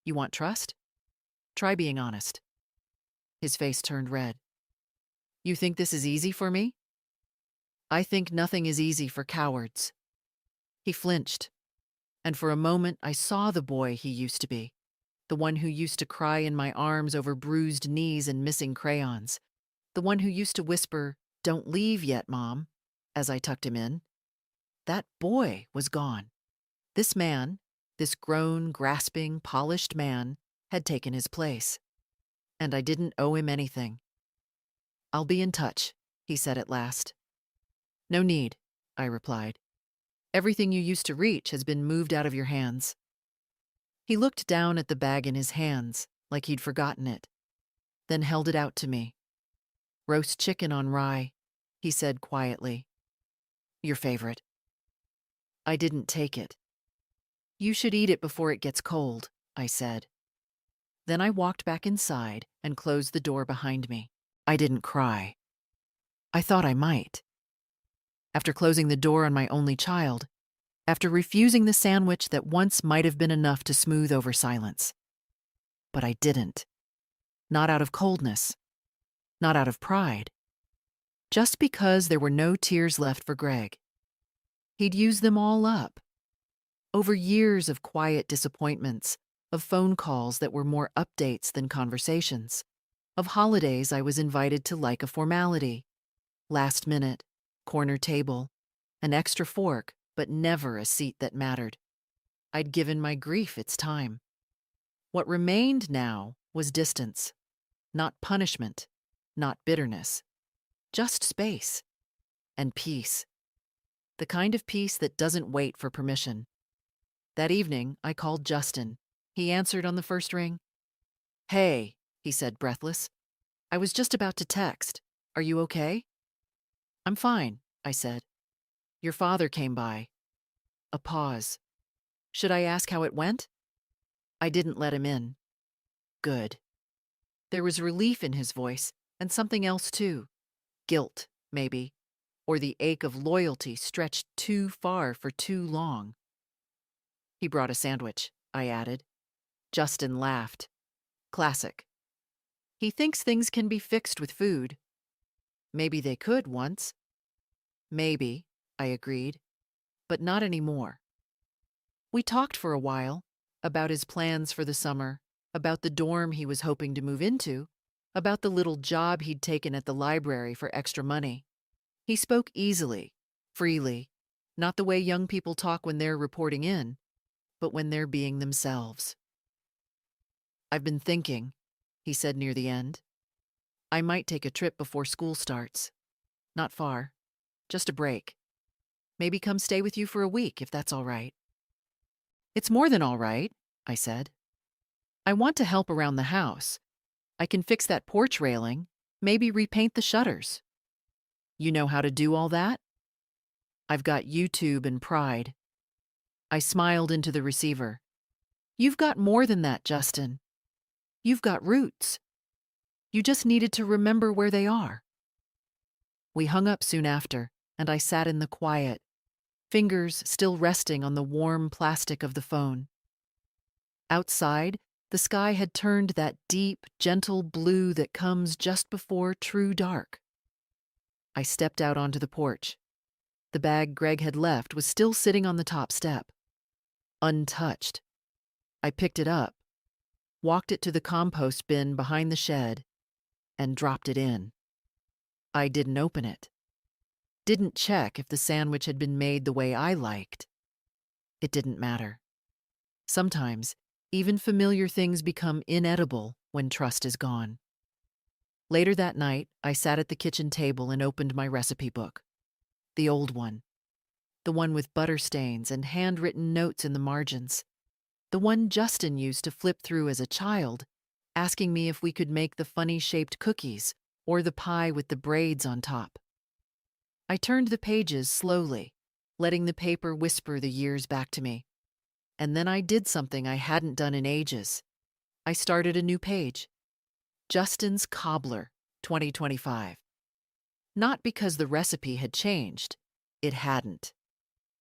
You want trust? Try being honest." His face turned red. "You think this is easy for me?" "I think nothing is easy for cowards." He flinched, and for a moment I saw the boy he used to be, the one who used to cry in my arms over bruised knees and missing crayons, the one who used to whisper, "Don't leave yet, Mom," as I tucked him in. That boy was gone. This man, this grown, grasping, polished man, had taken his place. And I didn't owe him anything. "I'll be in touch," he said at last. "No need," I replied. "Everything you used to reach has been moved out of your hands." He looked down at the bag in his hands, like he'd forgotten it, then held it out to me. "Roast chicken on rye," he said quietly. "Your favorite." I didn't take it. "You should eat it before it gets cold," I said. Then I walked back inside and closed the door behind me. I didn't cry. I thought I might. After closing the door on my only child, after refusing the sandwich that once might have been enough to smooth over silence. But I didn't. Not out of coldness. Not out of pride. Just because there were no tears left for Greg. He'd used them all up. Over years of quiet disappointments, of phone calls that were more updates than conversations. Of holidays I was invited to like a formality. Last minute, corner table, an extra fork, but never a seat that mattered. I'd given my grief its time. What remained now was distance, not punishment, not bitterness, just space and peace. The kind of peace that doesn't wait for permission. That evening, I called Justin. He answered on the first ring. "Hey," he said, breathless. "I was just about to text. Are you okay?" "I'm fine," I said. "Your father came by." A pause. "Should I ask how it went?" I didn't let him in. Good. There was relief in his voice, and something else too. Guilt, maybe, or the ache of loyalty stretched too far for too long. "He brought a sandwich," I added. Justin laughed. Classic. He thinks things can be fixed with food. Maybe they could once. Maybe, I agreed, but not anymore. We talked for a while about his plans for the summer, about the dorm he was hoping to move into, about the little job he'd taken at the library for extra money. He spoke easily, freely, not the way young people talk when they're reporting in, but when they're being themselves. "I've been thinking," he said near the end. "I might take a trip before school starts. Not far. Just a break. Maybe come stay with you for a week, if that's all right." "It's more than all right," I said. "I want to help around the house. I can fix that porch railing, maybe repaint the shutters." "You know how to do all that?" "I've got YouTube and pride." I smiled into the receiver. "You've got more than that, Justin. You've got roots. You just needed to remember where they are." We hung up soon after, and I sat in the quiet, fingers still resting on the warm plastic of the phone. Outside, the sky had turned that deep, gentle blue that comes just before true dark. I stepped out onto the porch. The bag Greg had left was still sitting on the top step, untouched. I picked it up, walked it to the compost bin behind the shed, and dropped it in. I didn't open it. Didn't check if the sandwich had been made the way I liked. It didn't matter. Sometimes, even familiar things become inedible when trust is gone. Later that night, I sat at the kitchen table and opened my recipe book. The old one. The one with butter stains and handwritten notes in the margins. The one Justin used to flip through as a child, asking me if we could make the funny-shaped cookies or the pie with the braids on top. I turned the pages slowly, letting the paper whisper the years back to me. And then I did something I hadn't done in ages. I started a new page. Justin's Cobbler, 2025. Not because the recipe had changed. It hadn't.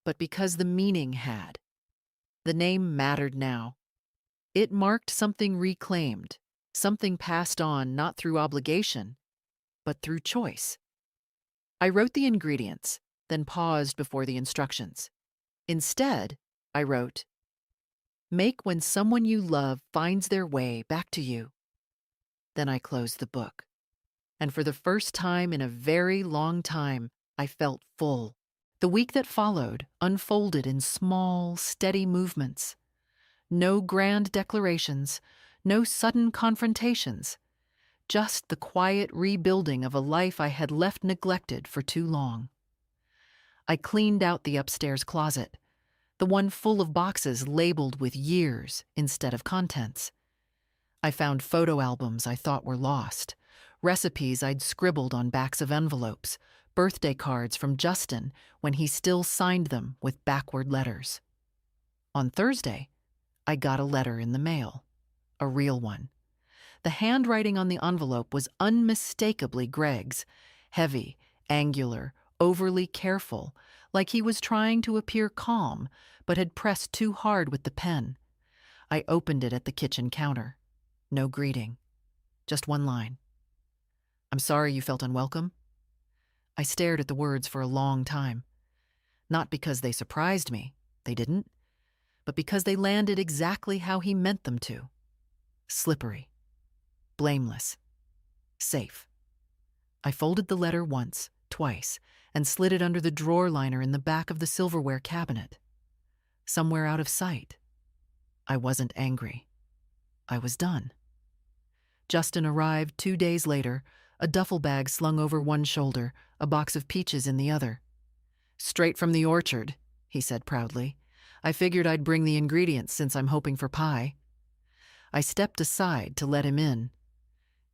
But because the meaning had. The name mattered now. It marked something reclaimed, something passed on not through obligation, but through choice. I wrote the ingredients, then paused before the instructions. Instead, I wrote, "Make when someone you love finds their way back to you." Then I closed the book. And for the first time in a very long time, I felt full. The week that followed unfolded in small, steady movements. No grand declarations, no sudden confrontations. Just the quiet rebuilding of a life I had left neglected for too long. I cleaned out the upstairs closet, the one full of boxes labeled with years instead of contents. I found photo albums I thought were lost, recipes I'd scribbled on backs of envelopes, birthday cards from Justin when he still signed them with backward letters. On Thursday, I got a letter in the mail, a real one. The handwriting on the envelope was unmistakably Greg's, heavy, angular, overly careful, like he was trying to appear calm, but had pressed too hard with the pen. I opened it at the kitchen counter. No greeting. Just one line. "I'm sorry you felt unwelcome." I stared at the words for a long time. Not because they surprised me, they didn't, but because they landed exactly how he meant them to. Slippery. Blameless. Safe. I folded the letter once, twice, and slid it under the drawer liner in the back of the silverware cabinet. Somewhere out of sight. I wasn't angry. I was done. Justin arrived 2 days later, a duffel bag slung over one shoulder, a box of peaches in the other. "Straight from the orchard," he said proudly. "I figured I'd bring the ingredients since I'm hoping for pie." I stepped aside to let him in.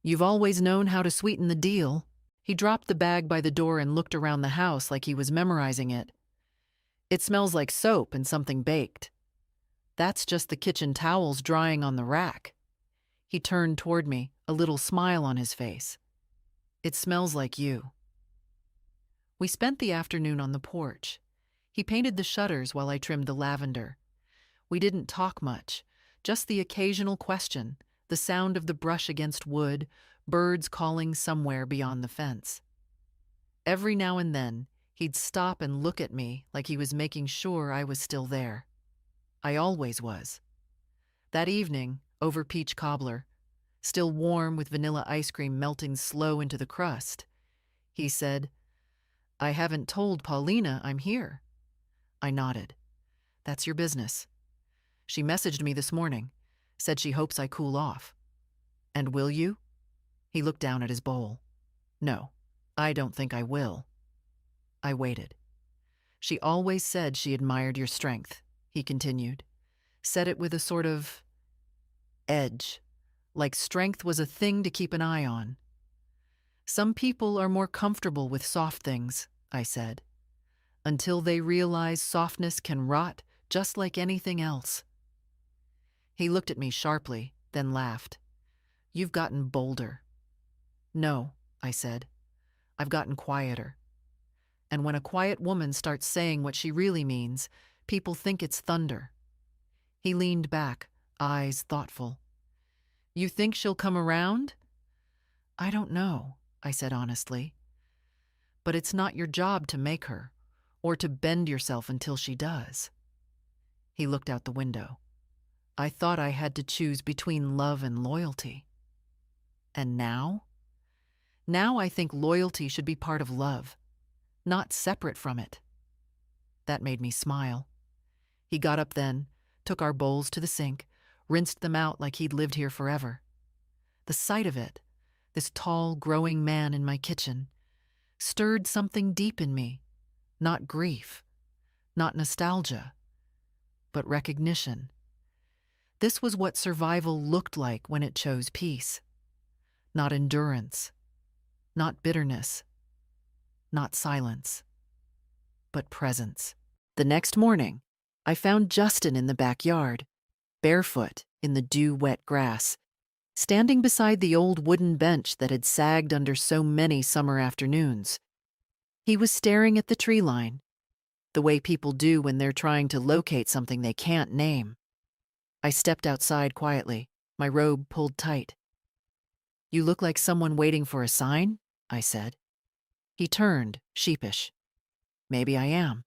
"You've always known how to sweeten the deal." He dropped the bag by the door and looked around the house like he was memorizing it. "It smells like soap and something baked." "That's just the kitchen towels drying on the rack." He turned toward me, a little smile on his face. "It smells like you." We spent the afternoon on the porch. He painted the shutters while I trimmed the lavender. We didn't talk much, just the occasional question, the sound of the brush against wood, birds calling somewhere beyond the fence. Every now and then, he'd stop and look at me like he was making sure I was still there. I always was. That evening, over peach cobbler, still warm with vanilla ice cream melting slow into the crust, he said, "I haven't told Paulina I'm here." I nodded. "That's your business. She messaged me this morning, said she hopes I cool off." "And will you?" He looked down at his bowl. "No, I don't think I will." I waited. "She always said she admired your strength," he continued. Said it with a sort of edge, like strength was a thing to keep an eye on. "Some people are more comfortable with soft things," I said, "until they realize softness can rot just like anything else." He looked at me sharply, then laughed. "You've gotten bolder." "No," I said. "I've gotten quieter. And when a quiet woman starts saying what she really means, people think it's thunder." He leaned back, eyes thoughtful. "You think she'll come around?" "I don't know," I said honestly. "But it's not your job to make her, or to bend yourself until she does." He looked out the window. "I thought I had to choose between love and loyalty. And now? Now I think loyalty should be part of love, not separate from it." That made me smile. He got up then, took our bowls to the sink, rinsed them out like he'd lived here forever. The sight of it, this tall, growing man in my kitchen, stirred something deep in me. Not grief, not nostalgia, but recognition. This was what survival looked like when it chose peace. Not endurance, not bitterness, not silence, but presence. The next morning, I found Justin in the backyard, barefoot in the dew-wet grass, standing beside the old wooden bench that had sagged under so many summer afternoons. He was staring at the tree line, the way people do when they're trying to locate something they can't name. I stepped outside quietly, my robe pulled tight. "You look like someone waiting for a sign," I said. He turned, sheepish. "Maybe I am."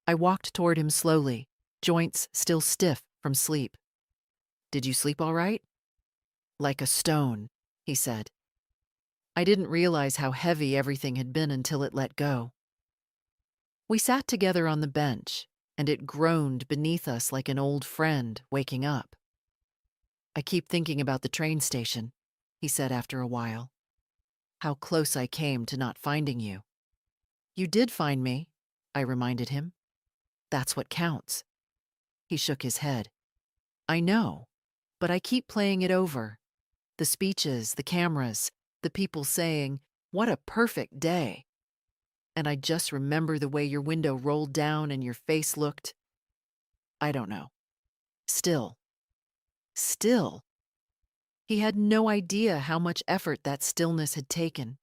I walked toward him slowly, joints still stiff from sleep. "Did you sleep all right?" "Like a stone," he said. I didn't realize how heavy everything had been until it let go. We sat together on the bench, and it groaned beneath us like an old friend waking up. "I keep thinking about the train station," he said after a while. "How close I came to not finding you." "You did find me," I reminded him. "That's what counts." He shook his head. "I know, but I keep playing it over. The speeches, the cameras, the people saying, 'What a perfect day.' And I just remember the way your window rolled down and your face looked, I don't know, still. Still." He had no idea how much effort that stillness had taken,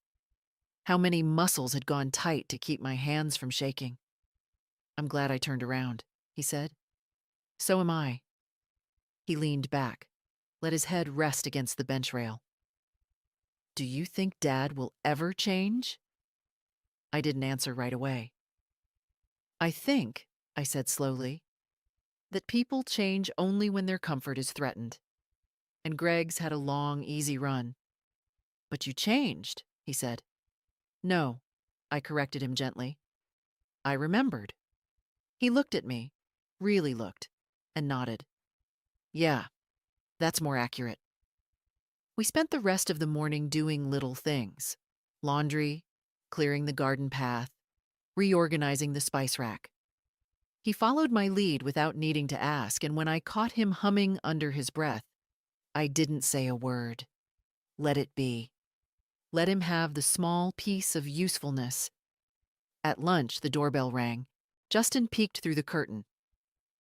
how many muscles had gone tight to keep my hands from shaking. "I'm glad I turned around," he said. "So am I." He leaned back, let his head rest against the bench rail. "Do you think Dad will ever change?" I didn't answer right away. "I think," I said slowly, "that people change only when their comfort is threatened. And Greg's had a long, easy run. But you changed, he said. No, I corrected him gently. I remembered. He looked at me, really looked, and nodded. Yeah, that's more accurate. We spent the rest of the morning doing little things. Laundry, clearing the garden path, reorganizing the spice rack. He followed my lead without needing to ask, and when I caught him humming under his breath, I didn't say a word. Let it be. Let him have the small piece of usefulness. At lunch, the doorbell rang. Justin peeked through the curtain.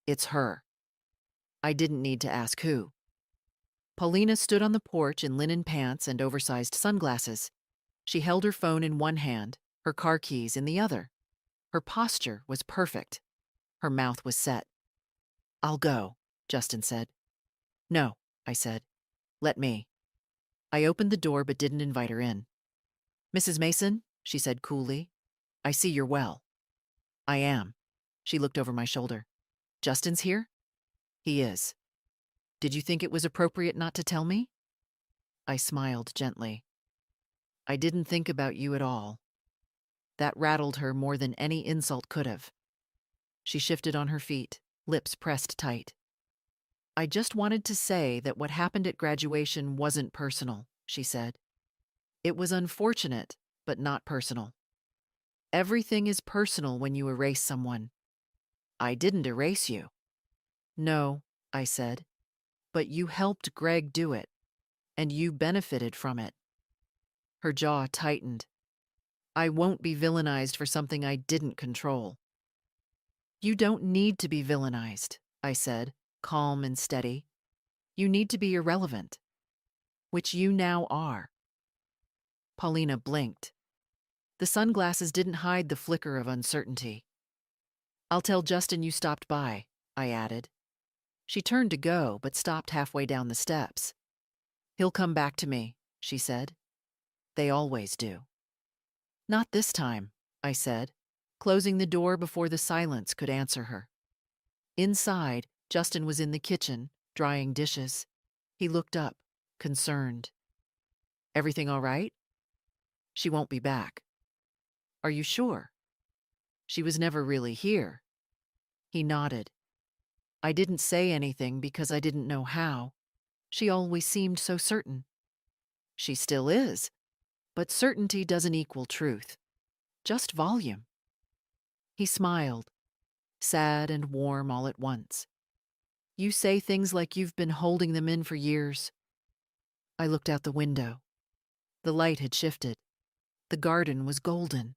It's her. I didn't need to ask who. Paulina stood on the porch in linen pants and oversized sunglasses. She held her phone in one hand, her car keys in the other. Her posture was perfect. Her mouth was set. I'll go, Justin said. No, I said. Let me. I opened the door but didn't invite her in. Mrs. Mason, she said coolly, I see you're well. I am. She looked over my shoulder. Justin's here? He is. Did you think it was appropriate not to tell me? I smiled gently. I didn't think about you at all. That rattled her more than any insult could have. She shifted on her feet, lips pressed tight. I just wanted to say that what happened at graduation wasn't personal, she said. It was unfortunate, but not personal. Everything is personal when you erase someone. I didn't erase you. No, I said, but you helped Greg do it, and you benefited from it. Her jaw tightened. I won't be villainized for something I didn't control. You don't need to be villainized, I said, calm and steady. You need to be irrelevant, which you now are. Paulina blinked. The sunglasses didn't hide the flicker of uncertainty. I'll tell Justin you stopped by, I added. She turned to go, but stopped halfway down the steps. He'll come back to me, she said. They always do. Not this time, I said, closing the door before the silence could answer her. Inside, Justin was in the kitchen, drying dishes. He looked up, concerned. Everything all right? She won't be back. Are you sure? She was never really here. He nodded. I didn't say anything because I didn't know how. She always seemed so certain. She still is, but certainty doesn't equal truth. Just volume. He smiled, sad and warm all at once. You say things like you've been holding them in for years. I looked out the window. The light had shifted. The garden was golden.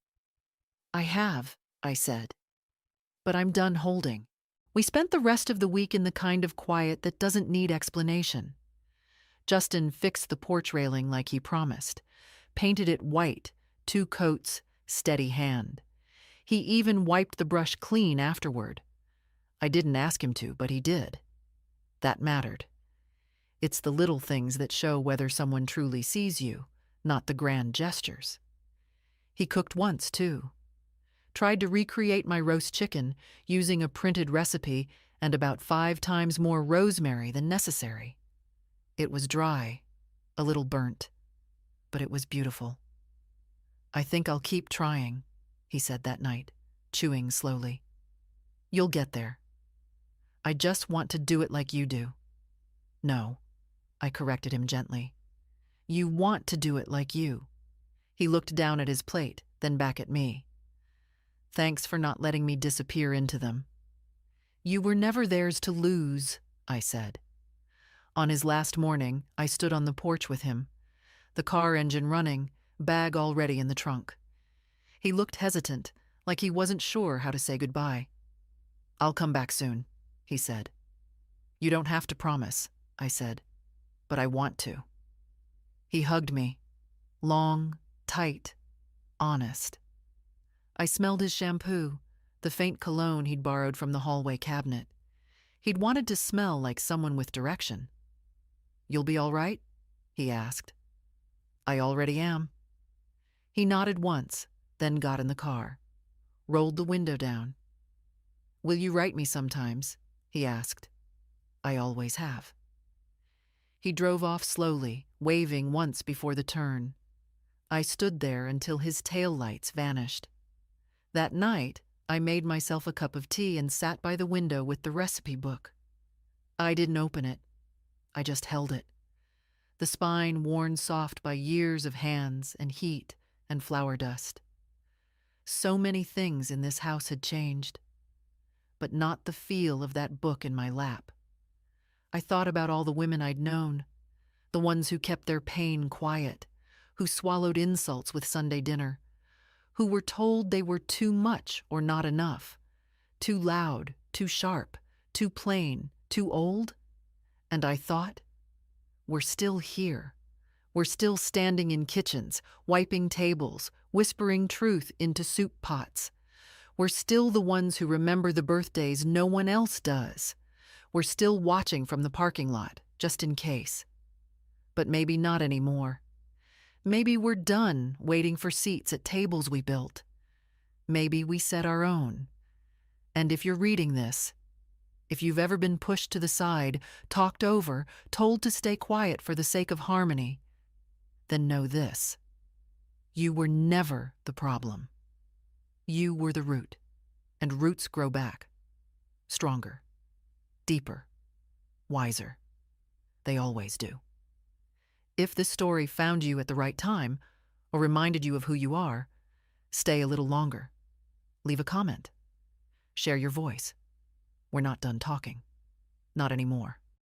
I have, I said. But I'm done holding. We spent the rest of the week in the kind of quiet that doesn't need explanation. Justin fixed the porch railing like he promised, painted it white, 2 coats, steady hand. He even wiped the brush clean afterward. I didn't ask him to, but he did. That mattered. It's the little things that show whether someone truly sees you, not the grand gestures. He cooked once, too. Tried to recreate my roast chicken using a printed recipe and about 5 times more rosemary than necessary. It was dry, a little burnt, but it was beautiful. I think I'll keep trying, he said that night, chewing slowly. You'll get there. I just want to do it like you do. No, I corrected him gently. You want to do it like you. He looked down at his plate, then back at me. Thanks for not letting me disappear into them. You were never theirs to lose, I said. On his last morning, I stood on the porch with him, the car engine running, bag already in the trunk. He looked hesitant, like he wasn't sure how to say goodbye. I'll come back soon, he said. You don't have to promise, I said, but I want to. He hugged me, long, tight, honest. I smelled his shampoo, the faint cologne he'd borrowed from the hallway cabinet. He'd wanted to smell like someone with direction. You'll be all right? He asked. I already am. He nodded once, then got in the car, rolled the window down. Will you write me sometimes? He asked. I always have. He drove off slowly, waving once before the turn, I stood there until his taillights vanished. That night, I made myself a cup of tea and sat by the window with the recipe book. I didn't open it. I just held it. The spine worn soft by years of hands and heat and flower dust. So many things in this house had changed, but not the feel of that book in my lap. I thought about all the women I'd known, the ones who kept their pain quiet, who swallowed insults with Sunday dinner, who were told they were too much or not enough, too loud, too sharp, too plain, too old. And I thought, we're still here. We're still standing in kitchens, wiping tables, whispering truth into soup pots. We're still the ones who remember the birthdays no one else does. We're still watching from the parking lot, just in case. But maybe not anymore. Maybe we're done waiting for seats at tables we built. Maybe we set our own. And if you're reading this, if you've ever been pushed to the side, talked over, told to stay quiet for the sake of harmony, then know this: you were never the problem. You were the root, and roots grow back. Stronger, deeper, wiser. They always do. If this story found you at the right time, or reminded you of who you are, stay a little longer. Leave a comment. Share your voice. We're not done talking. Not anymore.